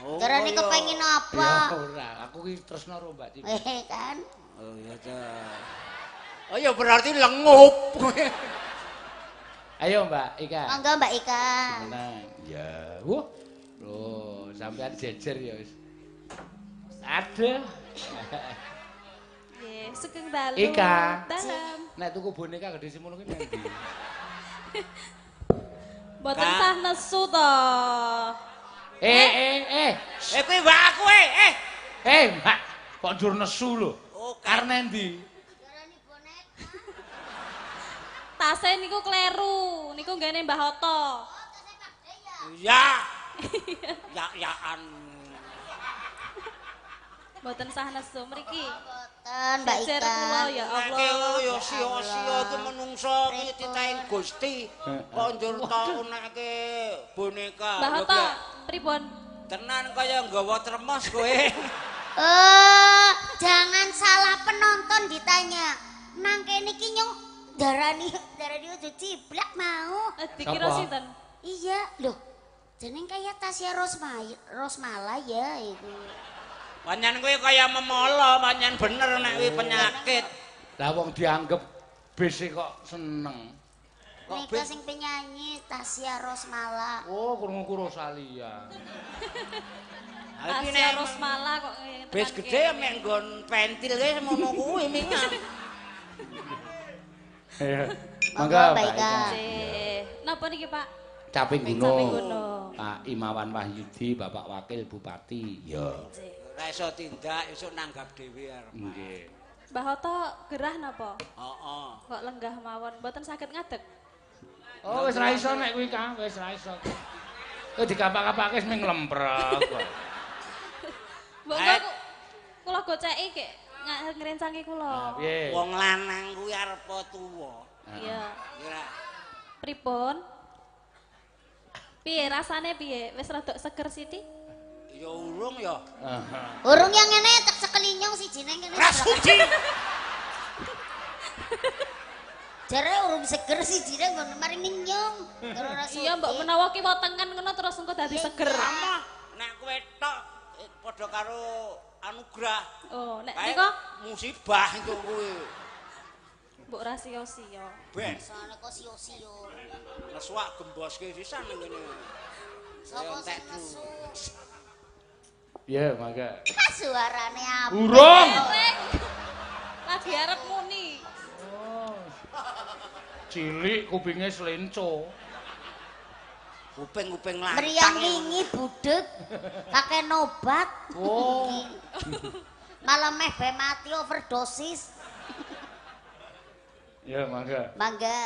Oh, Darane kepengin apa? Ya ora, aku ki tresno karo Mbak Cici. Kan. Oh iya ta. Oh ya berarti lengup. Ayo Mbak Ika. Monggo Mbak Ika. Tenang. Ya. Wah. Loh, sampean jejer ya wis. Ada. Nggih, sugeng dalu. Ika. Dalam. Nek tuku boneka gede semono ki nang ndi? Mboten sah nesu to. Kowe mbak aku Mbak, kok njur nesu lho. Oh, Karena ndi? Tase niku kleru. Niku nggene Mbah Hoto. Ya. Ya-yaan. Mboten sah nesu mriki. Mboten Mbak Jejer Ika. kula ya Nek Allah. ya sia-sia iki menungso iki titahing Gusti. Kok njur tau nekke boneka. Mbah Lho, Hoto, Ki, pripun? tenan kaya nggawa termos kowe. Jangan salah penonton ditanya. Nang kene iki Nyong darani aja ciblak mau. Dikira Sapa? sinten? Iya, loh. Jeneng kayak Tasya Rosmala ya itu. Panjen kowe kaya memolo, panjen bener nek kuwi penyakit. Lah wong dianggep bis kok seneng. Kok Nika sing penyanyi Tasya Rosmala. Oh, krungu Rosalia. Iki Tasya nek Rosmala kok ngene. bis gede mek nggon pentil kae semono kuwi mingan. Mangga Mbak Mbak Ika. Ika. Napa niki, Pak? Caping Caping Gunung. Gunung. Pak Imawan Wahyudi, Bapak Wakil Bupati. Ya. Ora iso tindak, esuk nanggap dhewe arep. Nggih. Mbah Hoto gerah napa? Heeh. Kok lenggah mawon, mboten saged ngadeg. Oh, wis ra iso nek kuwi Kang, wis ra iso. Kowe dikapak-kapake wis ming lemprek kok. Mbok kula goceki kek ngrencangi Nah, kula. piye? Wong lanang kuwi arep tuwa. Iya. Ora Pripun? Piye rasane piye? Wis rada seger sithik? ya urung ya. Urung yang ngene tek sekelinyong sijine kene. Rasuci. Jare urung seger sijine nggon mari nyong. Karo rasuci. Iya, mbok menawa kiwa tengen ngono terus engko dadi seger. Amah nek kowe tok padha karo anugrah. Oh, nek Kae nika musibah itu kuwi. mbok ra sia-sia. Ben Soale kok sio-sio. neswak gemboske sisan ning ngene. Sopo sing entek nesu? Iya, mangga. Suarane apa? Urung. Lagi arep muni. Cilik kupinge selenco. Kuping-kuping lantang. Mriyang wingi budek kakek nobat. Oh. Malah meh be mati overdosis. Ya, mangga. Mangga.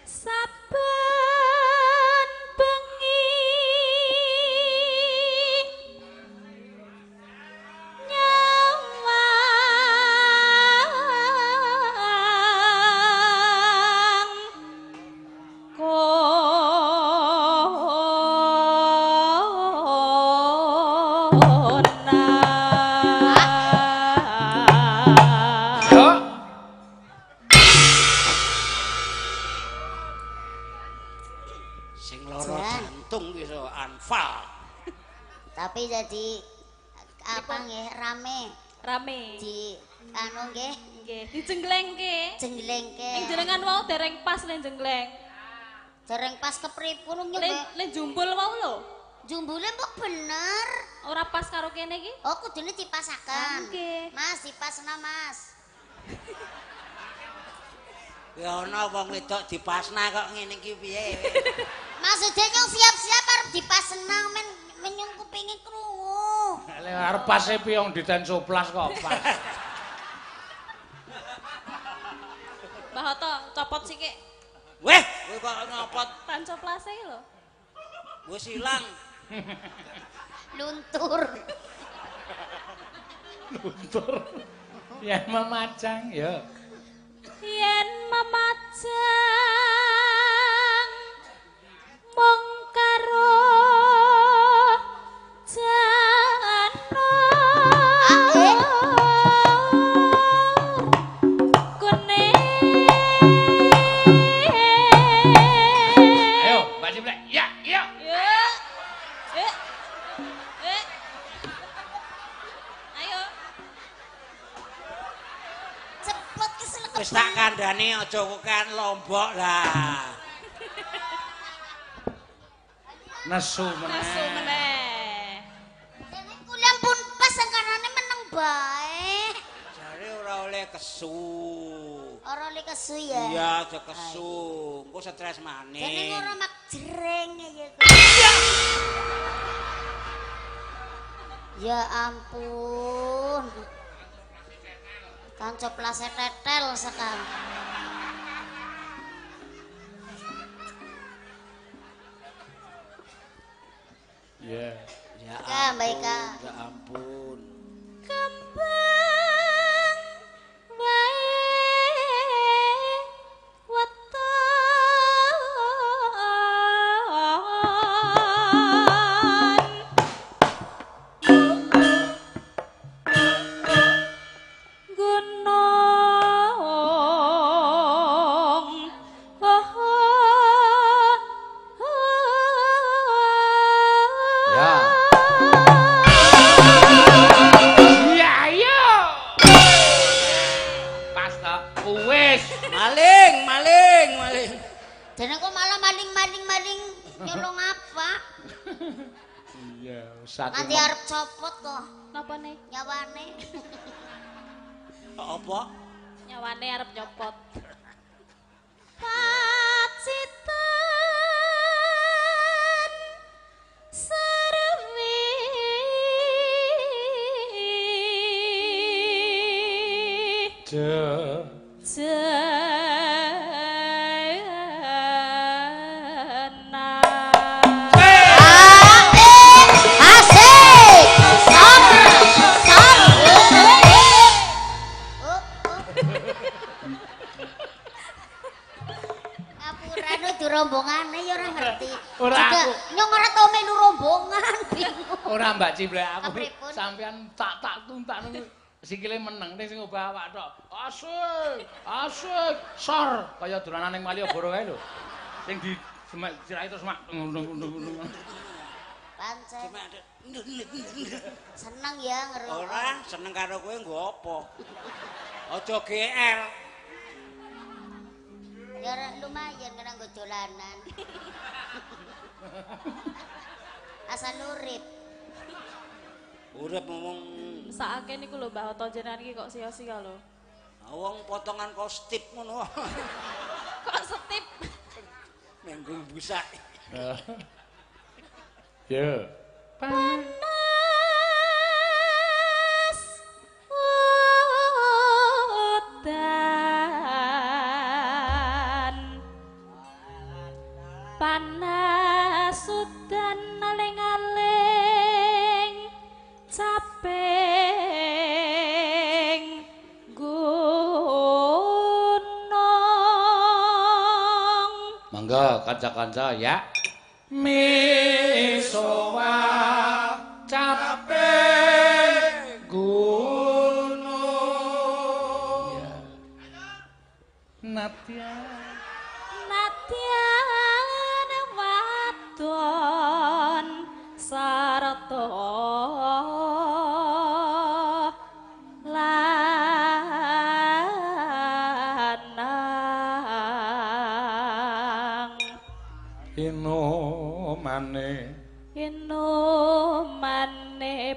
Saben bengi Sing lara jantung ki so anfal. Tapi jadi apa nggih rame rame. di anu nggih Nggih, dijenglengke. jenglengke. Ing jenengan wau dereng pas len jengleng. Dereng pas kepripun nyong. Len jumpul wau lho. Jumbule mbok bener. Ora pas karo kene iki. Oh, kudune dipasaken. Nggih. Mas, dipasna, Mas. Ya ana wong wedok dipasna kok ngene iki piye. Maksude nyong siap-siap arep dipasna men menyung kepengin krungu. Lek arep pase piyong diten soplas kok pas. Mbah Hoto, copot sikik. Weh, kowe kok nyopot Tan coplase iki lho. wis ilang. Luntur. Luntur. Ya memacang ya. Yen memajang mung karo jana kuning. Ayo, Mbak Ciplek. Ya, iya. Ya. Ayo. Cepet keselek. Wis tak kandhani aja kan Lombok lah. Nesu Nesu meneh. meneh. Dene kuliah pun pas sangkarane meneng bae. Jare ora oleh kesu. Ora le kesu ya. Iya, aja kesu. Engko stres Dene maning. ora mak jreng ya. Ya ampun. Kanca plase tetel sekarang. Ya. Ya Ika, Mbak Ika. Ya ampun. Kembang wae weton gunung Ya. Ya, ayo. Pas ta? Wis. Maling. Dene kok malah maling nyolong apa? Iya, saking Nanti arep copot kok napa nih? nyawane. Apa? Nyawane arep nyopot. Pacitan serwi Asik. Sop. Ngapurane di rombongane ya ora ngerti. Ora Juga aku. nyong ora tau melu rombongan bingung. Ora Mbak Ciplek, aku Kepripun? sampean tak tuntak niku sikile meneng ning sing obah awak tok. Asik, sor kaya dolanan ning Malioboro kae lho. Sing di semak sirai terus mak. Pancen seneng ya ngerungokno. Ora seneng karo kowe nggo apa? Aja GR. Ya ora lumayan kena nggo dolanan. Asal urip. Urip ngomong sakake niku lho Mbah Oto jenengan iki kok sia-sia lho. wong potongan kostip ngono. Kok setip. Menggung busak. Ya. Panas udan. Panas udan aling-aling caping gunung. Mangga kanca-kanca ya. Misowa capek gunung. Ya. Nadyan wadon sarta lanang Inomane Inomane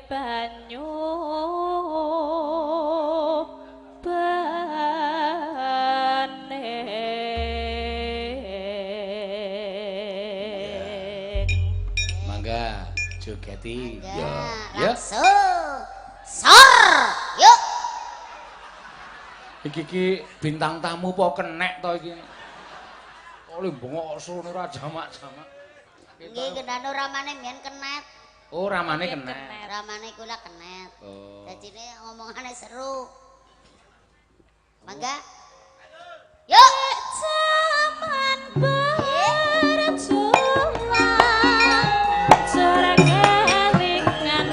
banyu Mangga jogeti. Ya. Langsung. Sor. Yuk. Iki bintang tamu po kenek to iki. Oleh bengok sune ora jamak-jamak. Nggih genane ramane mbiyen kenet. Oh, ramane kenek. Ramane kula kenet. Oh. Dadine ngomongane seru. Mangga. Yuk. Zaman berjuang Jorang kelingan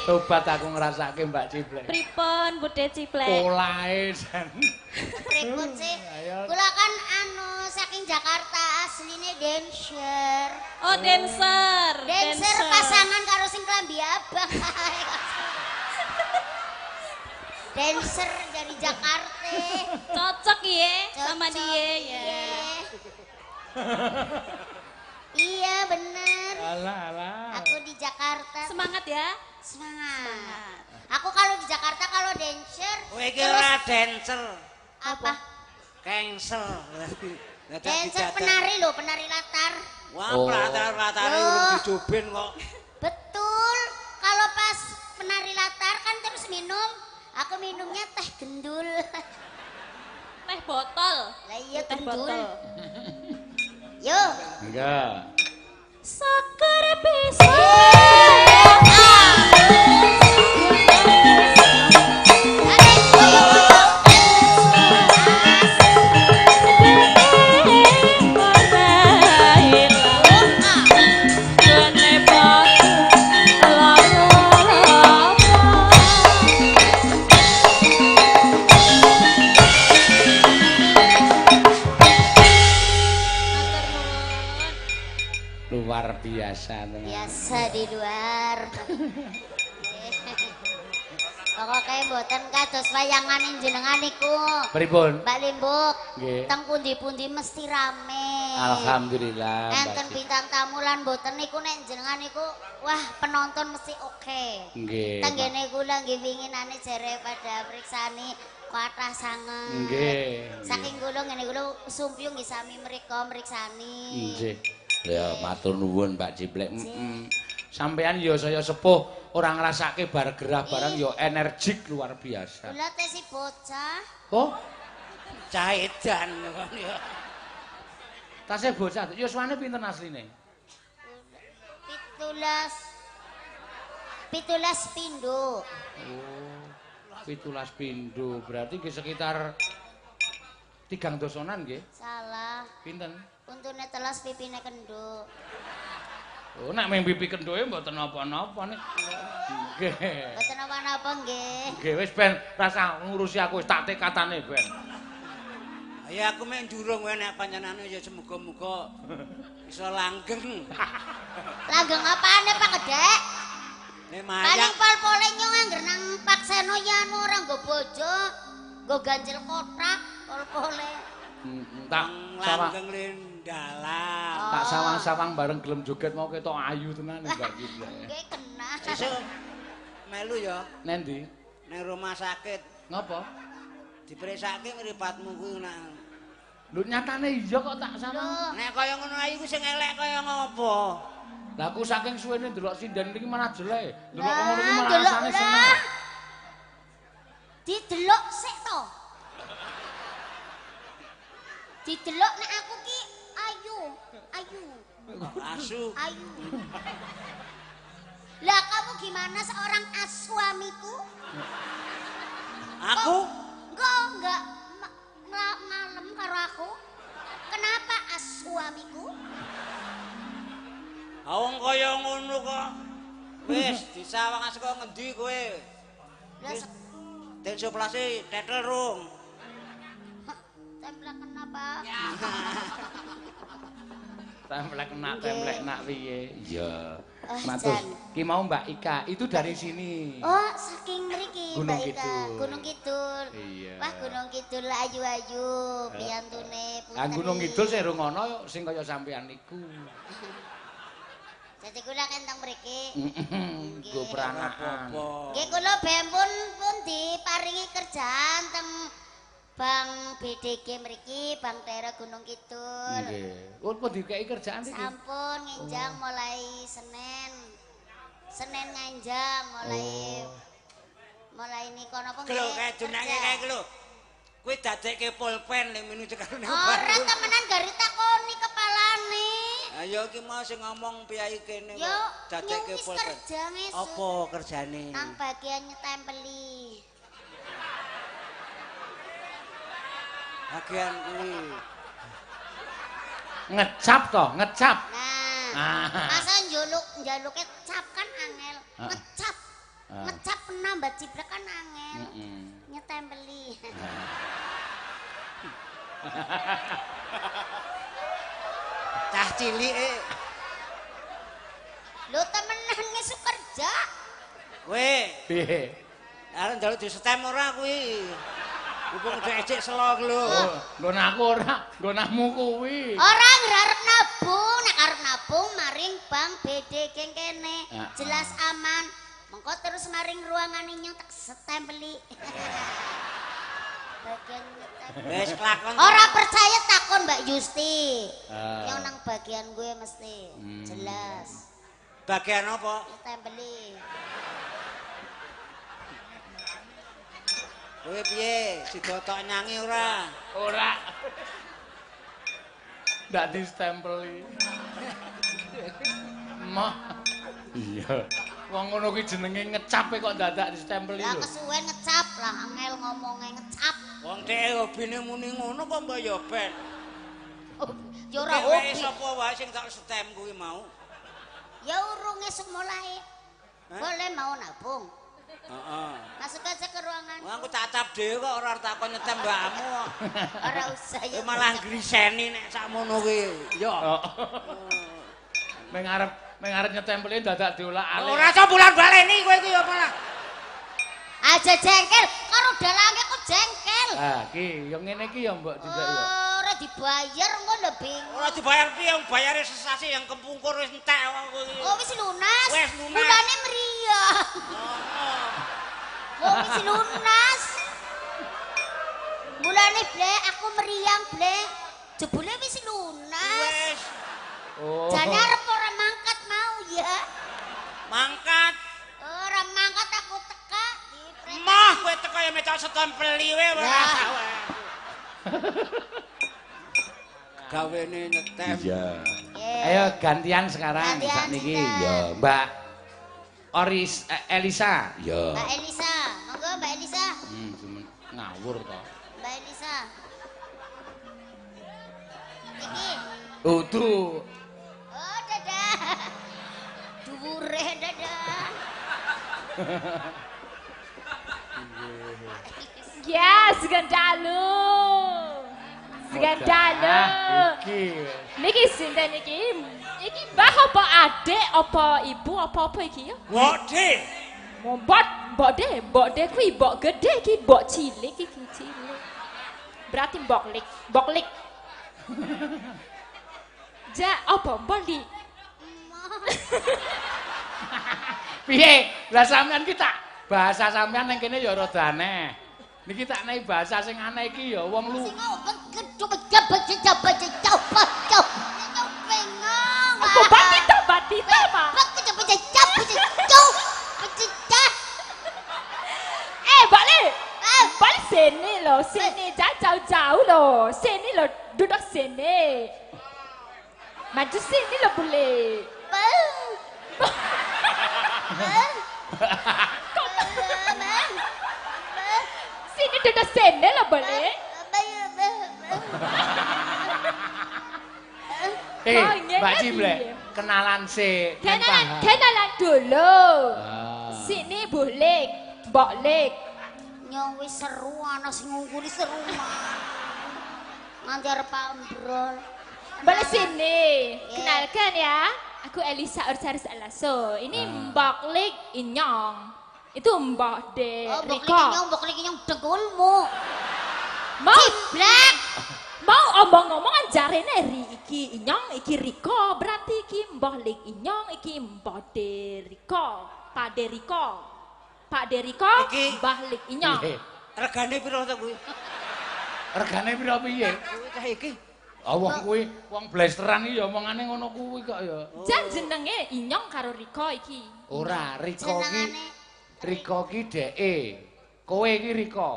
Tobat aku ngrasake Mbak Ciplek. Pripun Bude Ciplek? Polahe jan. Pripun sih? Kula kan saking Jakarta asline dancer. Oh, dancer. Dancer pasangan karo sing kelambi abang. Dancer dari Jakarta. Cocok ya sama Cocok, dia ya. iya. Iya bener. Alah. Aku di Jakarta. Semangat ya. Semangat. Aku kalau di Jakarta kalau dancer. Kowe iki ora dancer, Apa? cancel. Dancer penari loh, penari latar. Wah, Oh. latar-latar Loh. urung dicobin kok. Betul. Kalau pas penari latar kan terus minum. Aku minumnya teh gendul. Teh botol. Lah iya Teh gendul. botol. Yuk. Enggak. Sakar bisa. Luar biasa tenan. Biasa di luar. Pokoknya mboten kados wayangan jenengan niku. Pripun? Mbak Limbuk, Nggih. teng pundi-pundi mesti rame. Alhamdulillah. Enten Mbak. bintang tamu lan mboten niku nek jenengan niku wah penonton mesti oke. Nggih. Tenggene kula nggih winginane jere pada priksani kathah sanget. Nggih. Saking kula ngene kula sumpyu nggih sami mriko mriksani. Nggih. Ya matur nuwun Mbak Ciplek. Sampean ya saya sepuh ora ngrasake bar gerah barang ya energik luar biasa. Kula tesi bocah. Oh, Caedan kon ya. tasih bocah. Yuswane pinten asline? 17 pindho. Oh. 17 pindho. Berarti nggih sekitar 3 dosonan nggih. Salah. Pinten? Untune telas pipine kendho. Oh, nek ming pipi kendhoe mboten napa-napa nek. Nggih. Mboten apa-apa nggih. Nggih wis ben rasa ngurusi aku wis tak tekatane ben. Ya aku mek ndurung wae nek panjenengane ya semoga-moga iso langgeng. Langgeng apane Pak Gedek? Nek Paling mayak pol-pole nyong angger nang Pak Seno ya anu ora nggo bojo, nggo ganjel kotak pol-pole. Tak sawang langgeng lindalan. tak sawang-sawang bareng gelem joget mau ketok ayu tenan Mbak Ciplek. Nggih kena. Sesuk melu ya Nendi? ning rumah sakit Ngopo? diperisake mripatmu kuwi nang. Lho nyatane iya kok tak sawang. Loh, Nek kaya ngono ayu ku sing elek kaya ngopo? Lah aku saking suwene ndelok sinden iki malah jelek. Ndelok lah, ngono iki malah delok rasane lah. seneng. Didelok sik to. Didelok nek aku ki ayu, ayu, Asu. ayu. Lah kamu gimana seorang suamiku? Aku Enggak ngalem karo aku. Kenapa suamiku? awong kaya ngono kok. Wis disawang saka ngendi kowe? Lah Den soplase tetel rung. templek kenapa? Templek nak piye? Iya. Ah, Matur. Jan. Ki mau Mbak Ika, itu dari sini. Oh, saking mriki Gunung Mbak Ika. Kidul. Gunung Kidul. Iya. Wah, Gunung Kidul ayu-ayu, piyantune putri. Ah Gunung Kidul sing rung ana sing kaya sampean iku. Jadi kula kentang mriki. Nggo peranaan. Nggih kula bempun pun diparingi kerjaan teng Bang BDG mriki, Bang daerah Gunung Kidul. Nggih. Oh, pun dikeki kerjaan iki. Sampun nginjang mulai Senin. Senin nganjang mulai mulai niko napa Lho kae dunake kae lho. Kuwi dadekke pulpen ning menu cekarane. Ora temenan gari takoni kepalane. Ayo iki mau sing ngomong piyai kene Yo, kok dadekke nyukis pulpen. kerja ngesuk. Apa kerjane? Nang bagian nyetempeli. Bagian kuwi. Ngecap toh, ngecap. Nah, masa njaluke cap kan angel. Ngecap. Ngecap penambah ciblek kan angel. Nyetempeli. Cah cilik Lho temenan ngesuk kerja. Jak. Kowe Piye? arep njaluk disetem ora kuwi? Mumpung dhek selo lho. Nggon aku ora, nggonmu kuwi. Ora ngarep nabung, nek arep nabung maring bank BD kene. Jelas aman. Mengko terus maring ruangan inyong tak setempeli. Bagian Wis kelakon. ora percaya takon Mbak Yusti. Yang nang bagian gue mesti jelas. Bagian apa? Tempeli. Kowe piye? Sida tok nyangi ora? Ora. Ndak distempeli. Mah. Iya. Wong ngono kuwi jenenge ngecap kok dadak distempeli Lah lho. kesuwen ngecap lah angel ngomongnya ngecap. Wong dhek hobine muni ngono kok mbok ya ben. Ya ora Kowe hobi. sapa wae sing tak setem kuwi mau? Ya urung esuk mulai. Boleh mau nabung. Heeh. Masuk aja ke ruangan. Wah aku tatap dhewe kok ora takon nyetem mbakmu kok. Ora usah ya. Kowe malah griseni nek sakmono kuwi. Yo. Meng arep nyetempeli dadak diolak-alik. Ora iso bulan baleni kowe iki ya malah. Aja jengkel karo dalange kok jengkel. Ah, ki yo ngene iki ya Mbok tidak ya. Ora dibayar engko lho bingung. Ora dibayar piye wong bayare sesasi yang kepungkur wis entek kok kowe iki. Oh wis lunas. Wis lunas. Bulane meriah. Oh wis lunas. Bulane ble aku meriang ble. Jebule wis lunas. Wis Oh. Jane arep ora mangkat mau ya. mangkat. Ora mangkat aku teka di Mah kowe teko ya metok setempeli wae ora Ya. usah wae. Gawene nyetem. Iya. Ayo gantian sekarang Gantian, sakniki sinten? ya Mbak Elisa. Ya. Mbak Elisa, monggo Mbak Elisa. Cuman ngawur to. Mbak Elisa. Iki. Tuh. Oh, dadah. Dhuwure dadah. Yes, Gandalu. Gandalu. Iki. Niki sinten iki? Iki mbah apa adik apa ibu apa iki ya? Wode. Mbok de kuwi mbok gede iki mbok cilik iki cilik. Berarti mbok lik. Ja apa mbok lik? Piye? Lah sampean ki tak bahasa sampean ning kene ya rada aneh. Niki tak naik bahasa sing aneh iki ya wong lu. Sing ngomong coba. Apa batita Pak? Balik sini loh, sini jangan jauh-jauh loh, sini loh, duduk sini. Maju sini loh boleh. Sini duduk sini loh boleh. Mbak Cimle, kenalan sih. Kenalan dulu. Sini boleh, boleh. Nyong wis seru ana sing ngungkuli seru. Nanti arep ambrol. Boleh sini. Kenalkan ya, aku Elisa Ursaris Alaso. Ini Mbak Lik Inyong. Itu Mbak De Riko. Mbok nyong dengkulmu. Mau Black. mau omong-omongan jarene iki Inyong, iki Riko. Berarti iki Mbak Lik Inyong, iki Mbak De Riko. Pak De Riko. Pak De Riko, Iki. Mbah Lik Inyong. Regane piro to kuwi? Regane piro piye? Kuwi cah iki. Ah wong kuwi wong blasteran iki ya omongane ngono kuwi kok ya. Jan jenenge Inyong karo Riko iki. Ora, Riko ki dheke. Kowe iki Riko.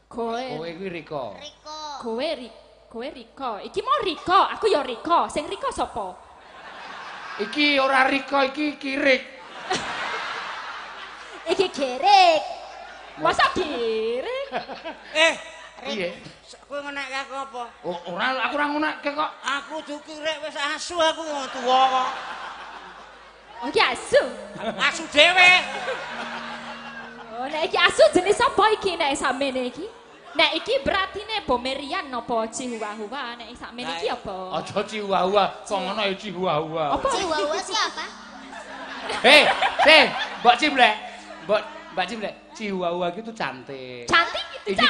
Kowe iki Riko. Riko. Kowe Riko. Iki mau Riko, aku ya Riko. Sing Riko sapa? Iki ora Riko, iki Kirik. Iki Kirik. Masa Kirik? Piye? Kowe ngenekke aku apa? Aku ora ngunekke kok. Aku dukirek wis asu aku wong tuwa kok. Oh iki asu. Asu dhewe. Oh nek iki asu jenis apa iki nek samene iki? Nek iki beratine Pomerian napa Chihuahua? Nek samene iki apa? Aja Chihuahua, kok ngono ya Chihuahua. Apa? Chihuahua siapa? Mbak Ciblek. Mbak Ciblek, Chihuahua gitu cantik. Cantik gitu.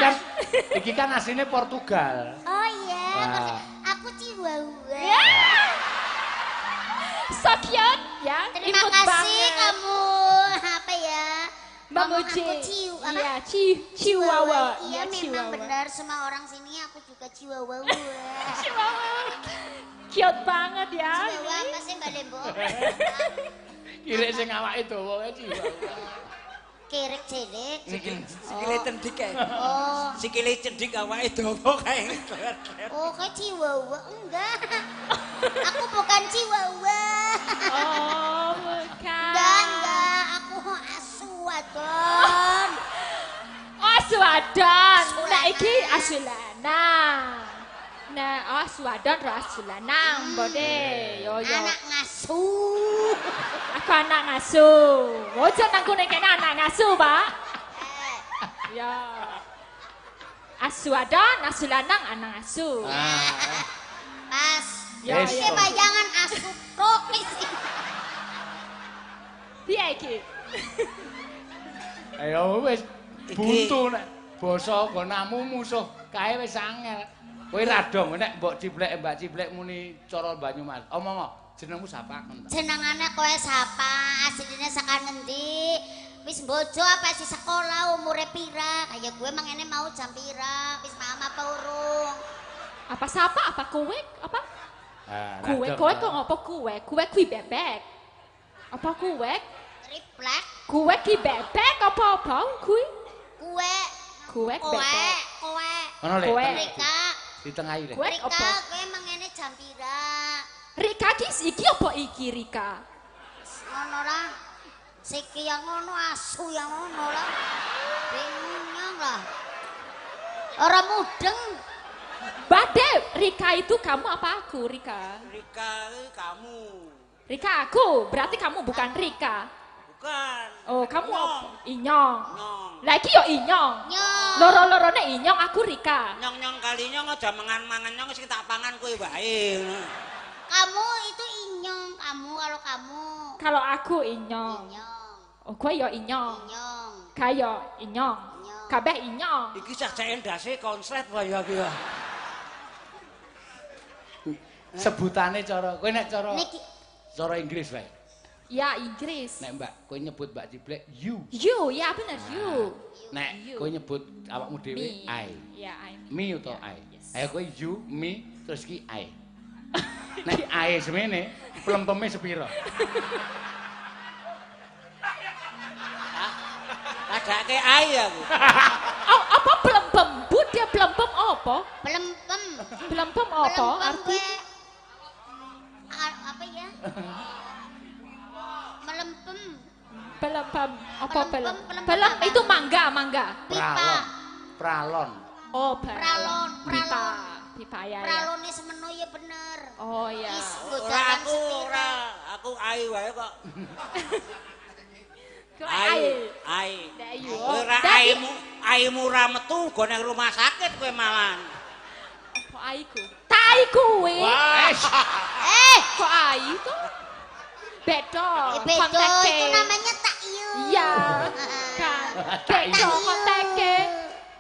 Iki kan aslinya Portugal. Oh iya, Wah. aku Chihuahua. So cute ya. Terima imut kasih banget. kamu apa ya? Memuji. Ngomong aku Iya, Chihuahua. Iya, memang Chihuahua. benar semua orang sini aku juga Chihuahua. Chihuahua. Cute banget ya. Chihuahua apa sih Mbak Lembo? Kira sing awake dawa Chihuahua. Kerek cilik. Sikile cendik kae. Oh. Sikile cendik awake dawa kae. Oh, kayak Chihuahua. Enggak. Aku bukan Chihuahua. Oh, bukan. Enggak. Aku asuadon. Oh, Suwadon. Nah, iki asu lanang. Nah, oh Suwadon ro asu lanang, mbode. Yo. Anak ngasu. Aku anak ngasuh. Oh, jangan aku kene anak ngasuh, Pak. Ya. Asu Suwadon, asu lanang, anak ngasuh. Pas. Ya, Yes. Ini bayangan asu proklis. Piye iki? Ayo wis buntu nek basa gonamu musuh kae wis angel. Kowe radong nek Mbak Ciblek muni cara Banyumas. Omong jenengmu sapa kon? Jenengane kowe sapa? Asline saka ngendi? Wis bojo apa sih sekolah umure pira? Kayak gue mang ini mau jam pira? Wis paham apa urung? Apa sapa? Apa kowe? Apa? Kowe kok ngopo kowe? Kowe kuwi bebek. Apa kowe? Triplek. Kowe ki bebek apa bau kuwi? Kue. Kowe Kowe. bebek. Kowe. Ono le. Kowe. Rika. Di tengah iki le. Kowe Rika, apa? kowe mang ini jam pira? Rika ki iki apa iki Rika? Ngono lah. Siki yang ngono, asu yang ngono lah. Bingung lah. Orang mudeng. Bade, Rika itu kamu apa aku, Rika? Rika kamu. Rika aku, berarti kamu bukan Rika. Bukan. Oh, kamu Nyong. apa? Inyong. Nyong. Lagi yo inyong. Nyong. Loro-lorone inyong, aku Rika. Nyong kali nyong aja mangan-mangan nyong sing tak pangan kowe wae. Kamu itu inyong. Kamu kalau kamu. Kalau aku inyong. Inyong. Oh, kowe yo inyong. Inyong. Kayo inyong. Inyong. Kabeh inyong. Iki cacah endase konslet wae ya iki. Sebutane cara kowe nek cara Niki. cara Inggris wae. Ya Inggris. Nek Mbak kowe nyebut Mbak Ciblek you. You, ya bener you. Nek You. kowe nyebut awakmu dhewe Me. I. Ya, I. Me utawa I. Yes. Ayo kowe you, me, terus ki I. Nek I semene plempeme sepira? Adake ae aku. Oh, apa pelempem? Dia pelempem apa? Pelempem. Pelempem apa? Pelempem Arti gue. Apa ya? Melempem. pelempem apa pelem? Pelempem Pelem apa? itu mangga. Pipa. Pralon. Oh, Pralon, Pipa. pralon. Pipa ya. Pralone semeno ya bener. Oh ya. Is Ora godakan aku sepira. ora, aku ae wae kok. Kau Ae. Dayu. Kowe ora aimu ora metu go nang rumah sakit kowe malan. Apa aiku? Tai kuwe. Wah. Kok ai itu? Beda. Bedo konteke. itu namanya takyu. Iya. Kan. Beda konteke.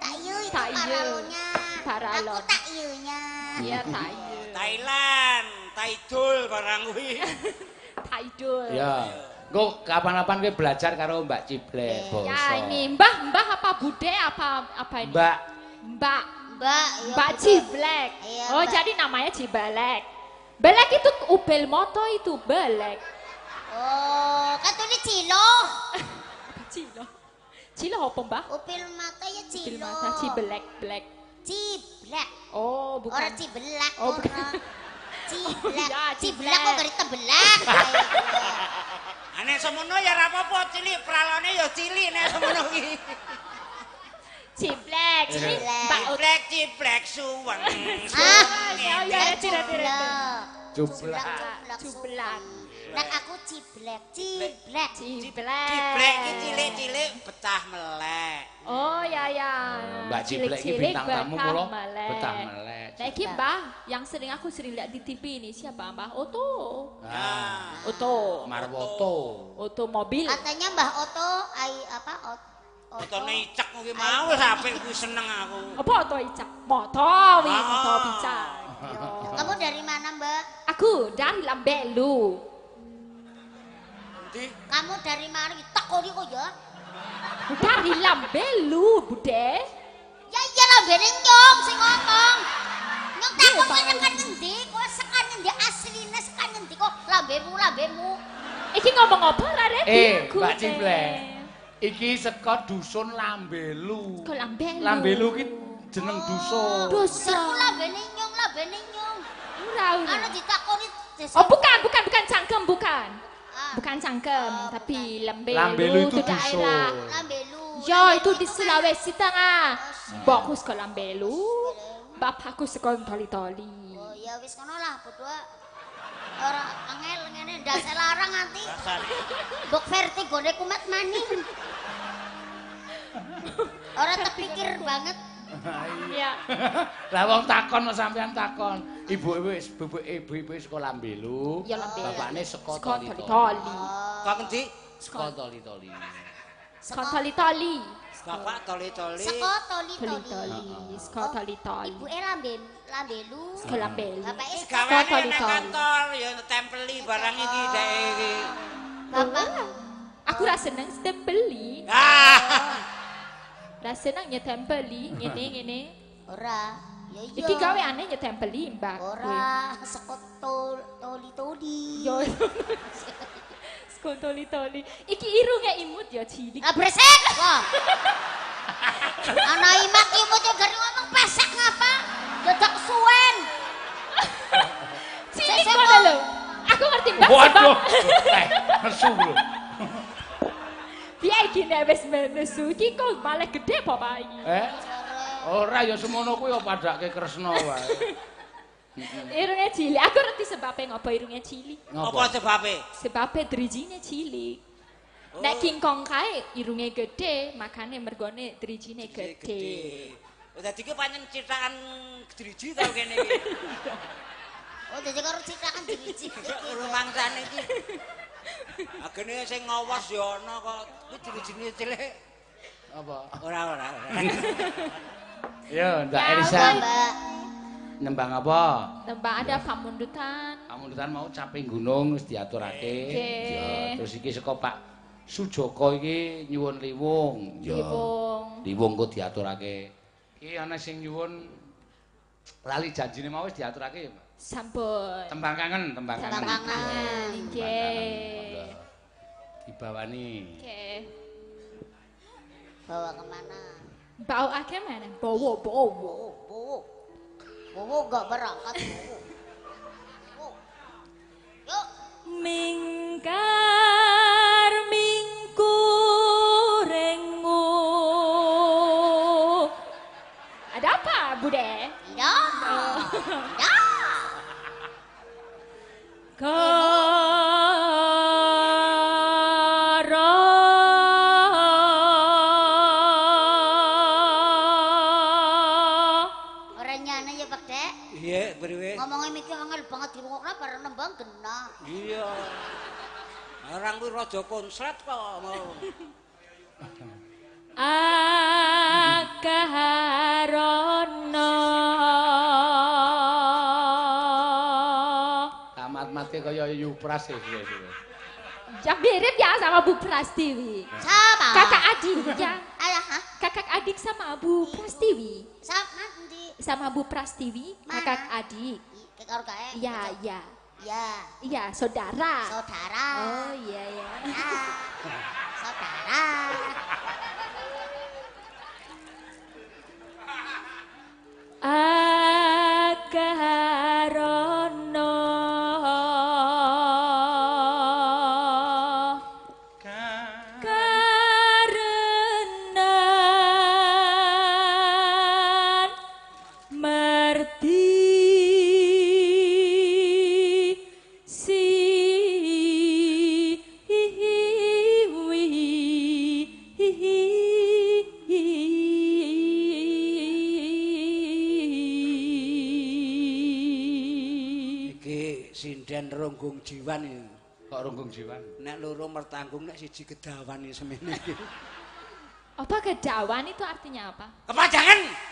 Takyu itu Takyu. paralonya. Paralon. Aku takyunya. Iya tayu. Thailand, Taidul barang kuwi. Taidul. Ya. Engko kapan-kapan kowe belajar karo Mbak Ciblek basa. Ya ini mbah apa bude apa ini? Mbak Mbak Mbak, ya Mbak betul. Ciblek. Iya, Oh Mbak. jadi namanya Ciblek. Belek itu upil moto itu belek. Oh, katanya Cilo. Apa Cilo? Cilo apa mbah? Upil mata ya Upil Cilo. mata Ciblek black. Ciblek. Oh bukan. Orang cibelak Oh, bukan. orang. Ciblek. Ya, Ciblek ciblek. kok gari tebelak. Ane semono ya ora apa-apa, cilik pralone ya cilik nek semono iki. Ciblek. Ini Mbak Ciblek ciblek suweng. ya tidak. Jublak. Jublak. Nek aku ciblek, ciblek. Ciblek. Ciblek iki cilik-cilik betah melek. Oh ya. Mbak Ciblek iki Cilik-cilik bintang tamu betah kula melek. betah melek. Nah, iki Mbah, yang aku sering lihat di TV ini siapa Mbah? Oto. Nah. Oto. Marwoto. Oto mobil. Katanya Mbah Oto Otone icak kuwi mau sampe kuwi seneng aku. Apa Oto icak? Moto picak. Kamu dari mana, Mbak? Aku dari Lambelu. Ndi? Kamu dari mana? Takoni kok ya. Dari Lambelu, Bude. Ya iya lambene nyong sing ngomong. Nyong takon kowe tekan ngendi? Kowe sekan ngendi asline sekan ngendi kok lambemu. Iki ngomong apa Rare? Mbak Cimple. Iki saka dusun Lambelu. Kok Lambelu? Lambelu ki jeneng dusun. Dusun. Lambene nyong. Ora. Anu ditakoni Oh, bukan cangkem, bukan. Ah. Bukan cangkem, tapi Lambelu Lambelu itu itu daerah. dusun. Lambelu. Yo, itu di Sulawesi Tengah. Mbokku sekolah Lambelu, bapakku sekolah Toli-Toli. Oh ya wis kono lah berdua. Ora angel ngene ndas larang nganti. Bok vertigone kumat maning. Ora terpikir banget. Iya. Lah wong takon kok sampean takon. Ibu-ibu sekolah Lambelu. Ya Lambelu. Bapakne sekolah Sekolah Toli-Toli. Toli-Toli. Kok ngendi? Sekolah Toli-Toli. Sekolah Toli-Toli. Bapak toli-toli. Seko toli-toli. Toli-Toli. Sekolah Toli-Toli. Ibuke Lambelu. Sekolah Lambelu. Bapake Gawane nang Toli-Toli. kantor ya tempeli barang iki dek iki. Bapak. Aku ra seneng stempeli. Ah. Ra seneng nyetempeli ngene. Ora. Ya iya. Iki gaweane nyetempeli, Mbak. Ora seko toli-toli. Yo. Sekolah Toli-Toli. Iki irunge imut ya cilik. Lah bresek kok. Ana imak imut yo gari ngomong pesek ngapa? Dadak suwen. Cilik ngono lho. Aku ngerti Mbak. Waduh. Nesu lho. Piye iki nek wis menesu iki kok malah gede apa Pak iki? Ora ya semono kuwi ya padake Kresna wae. Irunge cilik. Aku ngerti sebabe ngopo irunge cilik. Apa sebabe? Sebabe drijine cilik. Nek King Kong kae irunge gede, makane mergone drijine gede. Dadi ki pancen citakan driji to kene iki. Oh dadi karo citakan driji. Rumangsane iki. Agene sing ngawas ya ana kok kuwi drijine cilik. Apa? Ora. Ya, Mbak Ya, Elisa. Mbak. Nembang apa? Tembang ada pamundutan. Pamundutan mau caping gunung wis diaturake. Nggih. Ya, terus iki saka Pak Sujoko iki nyuwun liwung. Ya. Liwung kok diaturake. Iki ana sing nyuwun lali janjine mau wis diaturake ya, Mbak. Sampun. Tembang kangen. Tembang kangen. Nggih. Dibawani. Nggih. Bawa kemana? Bau akeh mana? Bowo. Bowo gak berangkat. Bowo. Yuk. Mingkar mingkurengu. Ada apa, Bude? Ya. Ya. Ora nyana ya Pak Dek. Iya, priwe? Ngomongnya mikir angel banget dirungokna bareng nembang genah. Iya. Orang kuwi rada konslet kok mau. Akaharono. Tamat-mate kaya Yupras ya. Ya mirip ya sama Bu Prastiwi. Sama. Kakak adik ya. Alah, hah? Kakak adik sama Bu Prastiwi. Sama ndi? Sama Bu Prastiwi, Mana? kakak adik. Kayak karo kae. Iya, iya. Ya. Iya, saudara. Saudara. Oh, iya, iya. Ah, saudara. Akaharono. Karenan merti siwi sinden ronggung jiwan iki. Kok ronggung jiwan? Nek loro mertanggung nek siji kedawan iki semene iki. Apa kedawan itu artinya apa? Kepanjangan.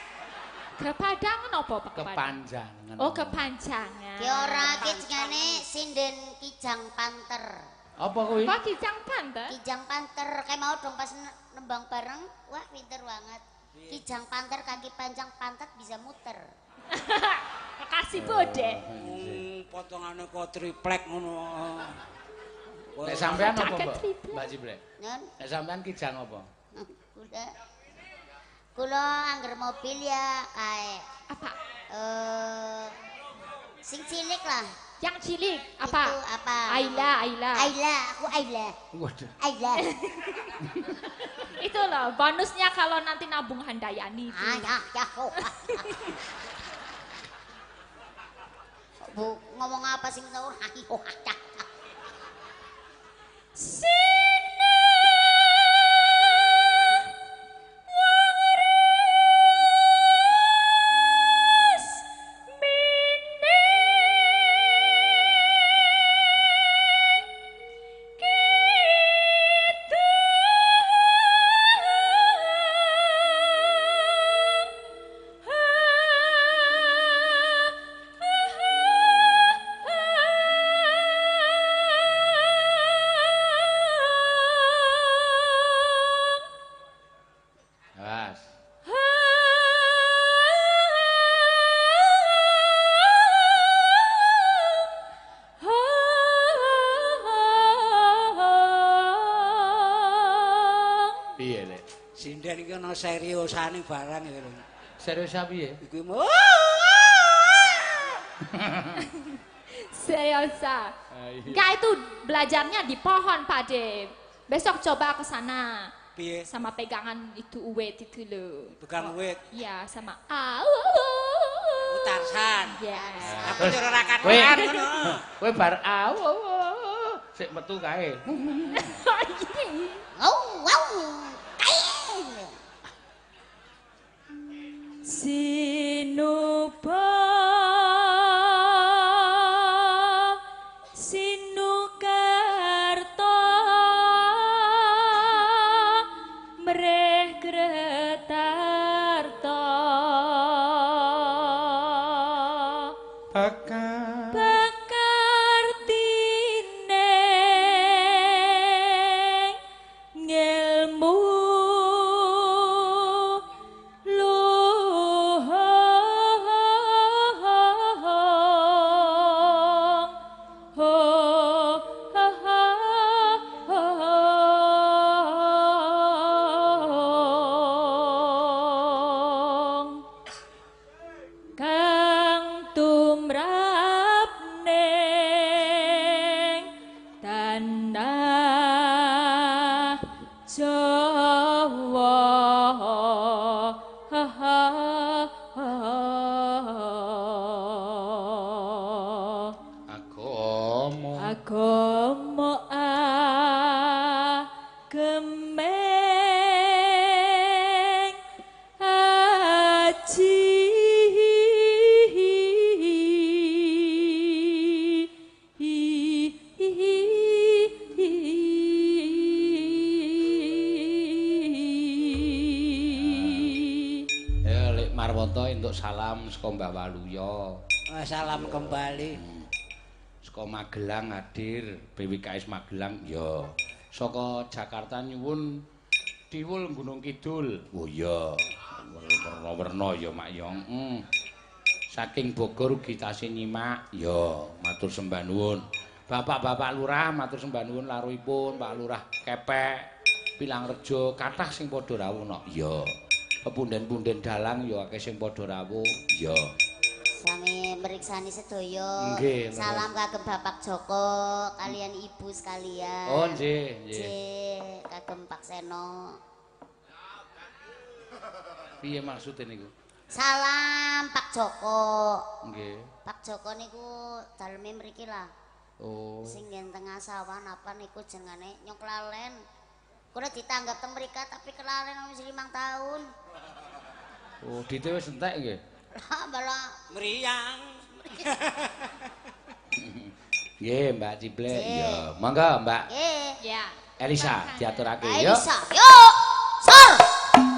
Kepadangan apa Pak? Kepanjangan. Oh, kepanjangan. Ki ora ki jenenge sinden kijang panter. Apa kuwi? Kok kijang panter? Kijang panter kayak mau dong pas nembang bareng. Wah, pinter banget. Kijang panter kaki panjang pantat bisa muter. Makasih Bode. Potongane kok triplek ngono. Nek sampean apa, Jaket Mbak? triplek. Mbak Ciblek. Nun, Nek sampean kijang apa? kula angger mobil ya kae Apa? sing cilik lah. Yang cilik apa? Itu apa? Ayla. Ayla, aku Ayla. Waduh. Ayla. Itu loh bonusnya kalau nanti nabung Handayani. Ya. Bu, ngomong apa sing tau? Ayo, ya. Mas. Piye, Lek? Sinden iki ana seriusane barang iki lho. Serius piye? Iku mau Seriosa. Enggak, itu belajarnya di pohon Pak De. Besok coba ke sana. piye? Sama pegangan itu uwet itu loh. Pegang wit. Iya, sama Tarsan. Yes. Aku nyuruh rakan Kowe ngono. kowe bar sik metu kae. Wow. Kae. Sinupa Sinukarta mreh Gretarta Bakar Bakartine ngilmu kang tumrap ning tanah Jawa agama agama agemeng aji ya Lek Marwanta entuk salam saka Mbak Waluya. Salam kembali. Saka Magelang hadir BWKS Magelang ya. Saka Jakarta nyuwun Diwul Gunung Kidul. Oh iya. Werna-werna ya Mak ya. Saking Bogor ugi tasih nyimak. Ya, matur sembah nuwun. Bapak-bapak lurah matur sembah nuwun laruhipun Pak Lurah Kepek, Pilangrejo kathah sing padha rawuh no. Ya. Pepunden-punden dalang ya akeh sing padha rawuh. Ya. Sami meriksani sedaya. Nggih, Salam kagem Bapak Joko kalian Ibu sekalian. Oh nggih, nggih. Nggih, kagem Pak Seno. Piye maksudnya niku? Salam Pak Joko. Nggih. Pak Joko niku daleme mriki lah. Oh. Sing ngen tengah sawah napa niku jenenge Nyok Lalen. Kula ditanggap teng mrika tapi kelalen wis 5 tahun. Oh, dite wis entek nggih. Lah malah Meriang. Nggih, Mbak Ciblek. Iya. Monggo, Mbak. Nggih. Ya. Elisa diaturake Mbak ya. Elisa. Yuk. Sor. Asik.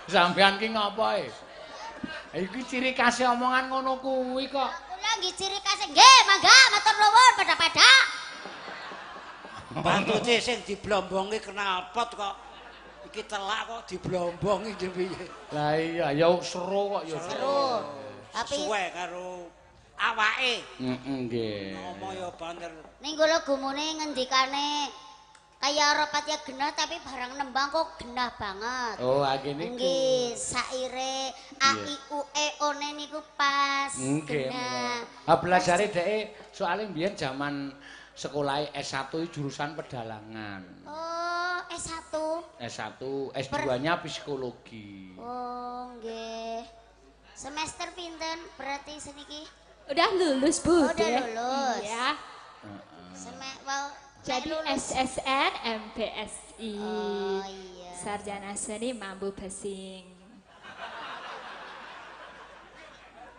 Sampean ki ngapa e? Iki ciri khas omongan ngono kuwi kok. Kula nggih ciri khas nggih, mangga matur nuwun pada-pada. Bantute sing diblombongi knalpot kok. Iki telak kok diblombongi piye. Lah iya, ya seru kok ya seru. Tapi suwe karo awake. Nggih. Ngomong ya banter. Ning kula gumune ngendikane kaya ora pati genah tapi barang nembang kok genah banget. Oh, ngene niku. Nggih, saire a i u e o ne niku pas genah. Ah belasare dhek soalé mbiyen jaman sekolah S1 jurusan pedalangan. Oh, S1. S1, S2-nya psikologi. Oh, nggih. Semester pinten berarti seniki? Udah lulus, Bu. Oh, udah lulus. Iya. Jadi lulus. SSN MPSI. Oh, iya. Sarjana seni mambu besing.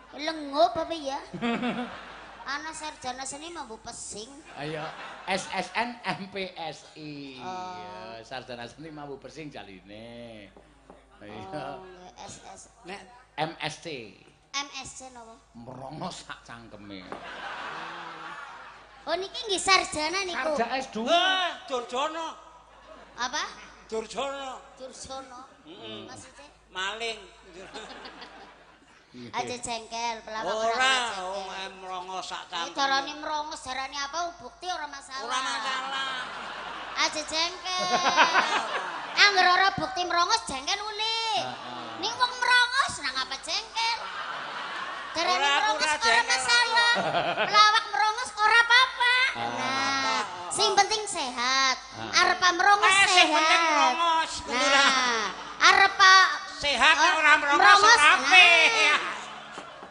Lengup apa ya? Anak sarjana seni mampu pesing. Ayo, SSN MPSI. Ya, sarjana seni mampu pesing jaline. Ayo. SS. Nek MSc. MSc napa? Merongos sak cangkeme. Oh niki nggih sarjana niku. Sarjana S2. Durjono. Apa? Durjono. Durjono. Maksudnya? Maling. Aja jengkel, pelawak Ora, merongos sak Ini cangkem. carane merongos, darane apa? Bukti ora masalah. Ora masalah. Aja jengkel. Angger ora bukti merongos jengkel uli. Ning wong merongos nang apa jengkel? Darane Ora, aku merongos ora ora jengkel masalah. Pelawak merongos ora apa-apa. Nah, sing penting sehat. Arep merongos Sing penting sehat. merongos. Nah, arep Sehat ora merongos ora apik.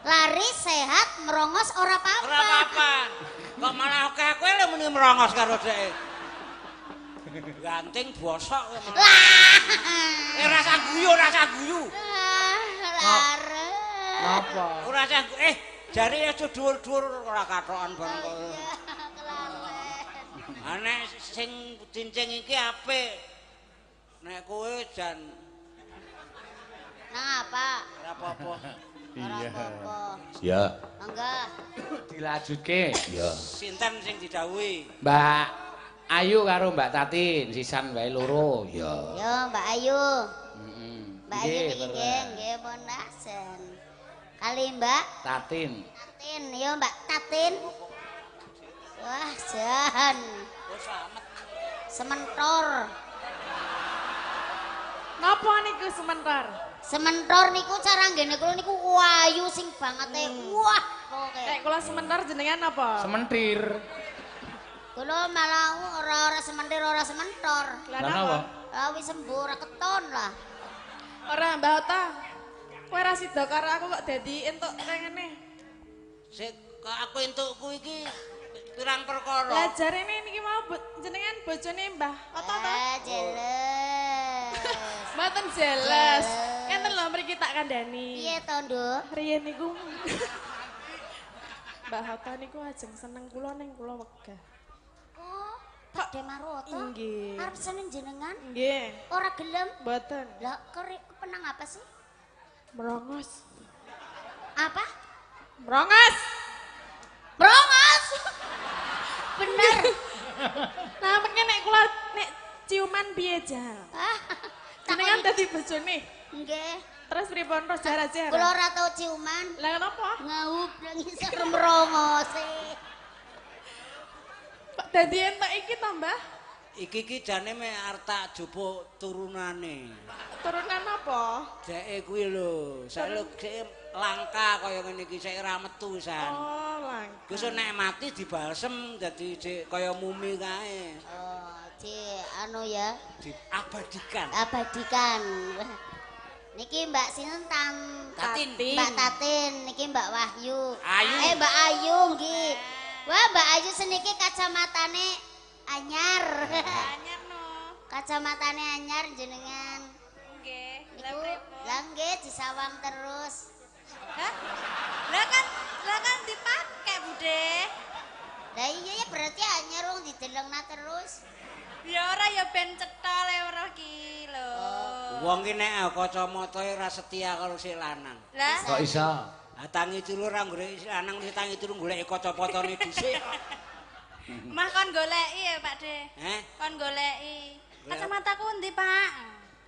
Lari sehat merongos ora apa-apa. Ora apa-apa. Kok malah akeh kowe lho muni merongos karo dhek. Ganting bosok. Rasa guyu, rasa guyu. Lare. Napa? Ora rasa jare aja dhuwur-dhuwur ora katokan bareng kok. Nek sing cincing iki apik. Nek kowe jan Nah apa? ora apa-apa. Iya. Ya, Mangga. Dilanjutke. ya. Sinten sing didhawuhi? Mbak Ayu karo Mbak Tatin, sisan wae loro. Ya. Yo Mbak Ayu. Heeh. Mbak Ayu niki nggih pun lajen. Kali Mbak Tatin. Tatin, yo Mbak Tatin. Wah, jan. Wis amet. Sementor. Napa niku sementar? Sementor niku cara nggene kula niku wayu sing banget wah pokoke. Nek kula sementar jenengan apa? Sementir. Kula malah ora sementir ora sementor. Lah Lah napa? napa? Wis sembuh ora keton lah. Ora Mbak Ota. Kowe ra sida karo aku kok dadi entuk ngene. Sik kok aku entukku iki pirang perkara. Lah jarene niki mau jenengan bojone Mbah Ota to? Jelas. Mboten jelas. Enten lho mriki tak kandhani. Piye to, Nduk? Riyen niku Mbah Ota niku ajeng seneng kula ning kula wegah. Oh, Pak Demaroto. Nggih. Arep seneng jenengan? Nggih. Ora gelem? Mboten. Lah, kepenang apa sih? Merongos. Apa? Merongos. Brongos. Bener. Nah, mengke nek kula nek ciuman piye jal? Ah, Jenengan dadi bojone. nggih. Terus pripun terus jar-jar? Kula ora tau ciuman. Lah kenapa? Ngaup nang isor merongos. Kok dadi entek iki to, Mbah? Iki jane me arep tak jupuk turunane. Turunan apa? Deke kuwi lho, saiki langka kaya ngene iki sik ora metu pisan. Oh, langka. Wis nek mati dibalsem dadi kaya mumi kae. Oh, anu ya, Diabadikan. abadikan. Niki Mbak sinten Tatin. Mbak Tatin, niki Mbak Wahyu. Ayu. Mbak Ayu nggih. Wah, Mbak Ayu seniki kacamatane anyar. Anyar no. Kacamatane anyar jenengan. Nggih. Niku lah nggih disawang terus. Hah? Lah kan dipakai, Bude. Lah iya ya berarti anyar wong didelengna terus. Ya ora ya ben cetha le ora ki lho. Wong ki nek kacamatae ora setia karo si lanang. Lah Kok iso? Tangi turu ora golek si lanang mesti tangi turu golek kacapatane dhisik. Mah kon goleki ya, Pak De. Kon goleki. Golek- Kacamataku endi, Pak?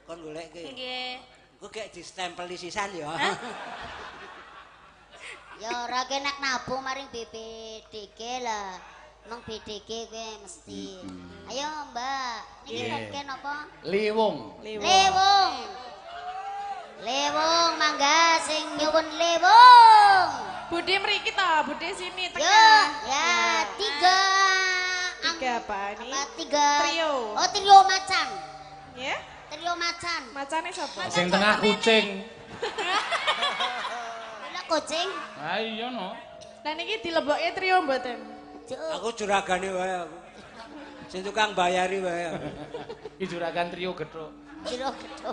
Kon goleke. Nggih. Engko gek distempeli sisan ya. Ya ora kenek nabung maring BPDG lah. Emang BDG kuwi mesti. Ayo Mbak, niki reken apa? Liwung. Lewung. Lewung mangga sing nyuwun lewung. Bude mriki to, Bude sini Yo, tengah. ya 3 berapa ini? Tiga. Trio. Oh, trio macan. Ya? Trio macan. Macane sapa? Sing tengah kucing. Lah kucing. Ha iya no. Lah niki dilebokke trio mboten? Aku juragane wae aku. Sing tukang bayari wae aku. Iki juragan trio gethuk. Trio gedho.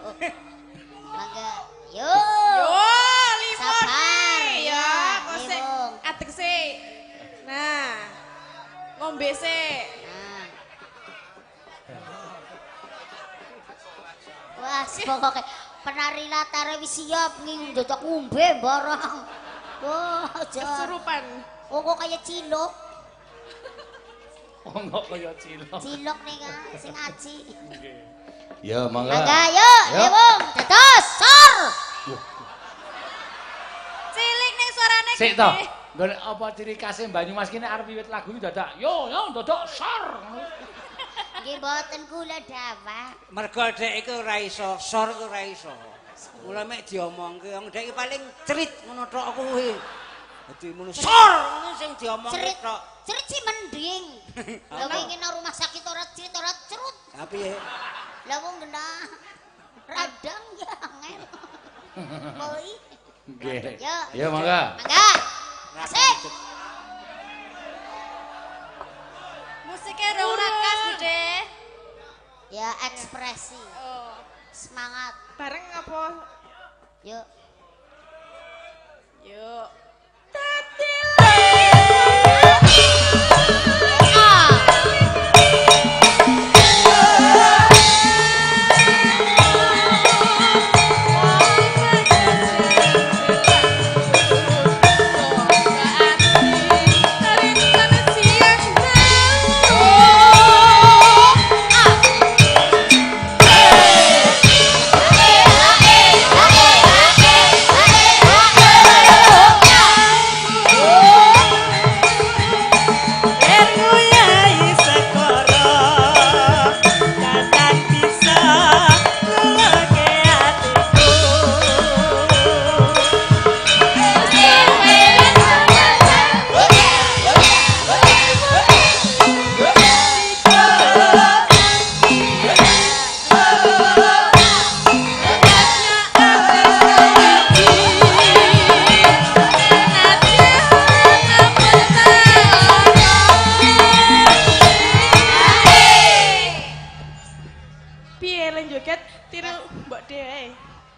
Mangga. Yo. Yo, limon. Sabar, Ya, ya, kok sik limon. adek sik. Nah. Ngombe sik. Nah. Wah, pokoke penari latare wis siap ning dodok ngombe barang. Oh, Kesurupan. Oh, kok kaya cilok. Oh enggak kaya cilok. Cilok nih kan, sing aji. Ya mangga. Mangga, yuk, Wong, dados sor. Cilik ning suarane Sik to. Nggon apa ciri khasé Banyumas ki nek arep wiwit lagu iki dadak yo dodok sor. Nggih mboten kula dawa. Mergo dek iku ora iso, sor iku ora iso. Mula mek diomongke wong dek iki paling cerit ngono tok kuwi. Dadi ngono sor ngono sing diomongke tok. Cerit sih mending. Lah wingi nang rumah sakit ora cerit ora cerut. Tapi ya Lah wong genah. Radang ya angel. Moi. Nggih. Yo. Ya mangga. Mangga. Asik. musiknya ora khas, Bude. Ya ekspresi. Oh, Semangat. bareng apa? Yuk. Yuk.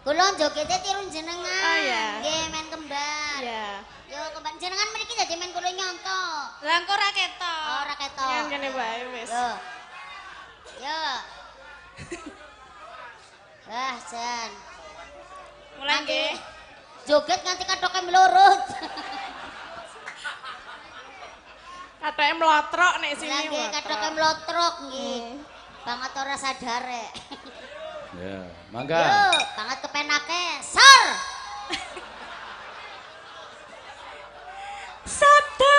Kula jogete tiru jenengan. Oh, iya. Nggih men kembar. Iya. Yo kembar jenengan mriki dadi men kula nyontok. Lah engko ra ketok. Oh, ora ketok. Yang kene wae wis. Yo. Yo. Wah, Jan. Mulai nggih. Joget nganti kathoke melurut. Katoke mlotrok nek sini. Lah nggih kathoke mlotrok nggih. Banget ora sadare. Ya, Yo, mangga. banget kepenake. Sor. Sabda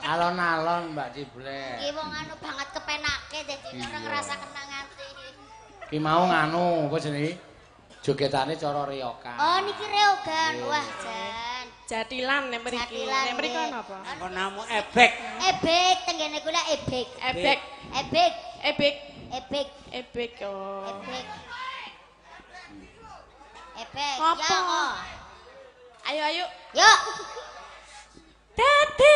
Alon-alon Mbak Ciblek. Nggih wong anu banget kepenake dadi ora ngerasa kenang ati. Ki mau nganu apa jenenge? Jogetane cara reokan. Oh niki reogan. Wah, Jan. Jatilan nek mriki. Jatilan, Nek mriki nggih. ana apa? engko namu ebek. Ebek tenggene kula ebek. Ebek. Ebek. Ebek. Ebek. Ebek. Oh. Ebek. Ebek. Apa? Ya kok. Ayo ayo. Yuk. Dadi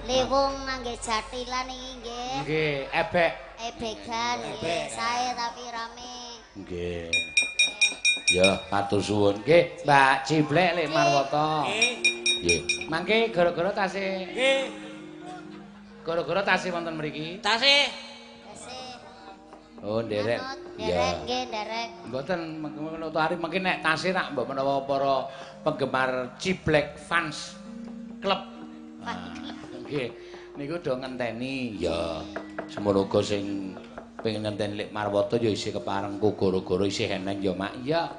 Lewung nangge jatilan iki nggih. Nggih, ebek. Ebegan nggih, sae tapi rame. Nggih. Ya, matur suwun. Nggih, Mbak Ciblek Lek Marwata. Nggih. Mangke gara-gara tasih. Nggih. Gara-gara tasih wonten mriki. Tasih. Oh, nderek. Nderek nggih, nderek. Mboten ngono ari mungkin nek tasih nak mbok menawa para penggemar Ciblek Fans Club. Nggih, niku do ngenteni ya. Semono uga sing pengen ngenteni Lek Marwata ya isih keparengku gara-gara isih eneng ya, Mak. Iya.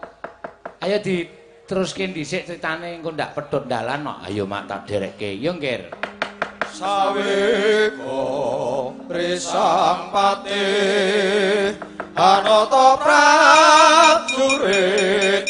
Ayo diteruske dhisik critane engko ndak pedhot dalan kok. Ayo Mak tak derekke. Yo, Nggir. Saweko risang patih anata prajurit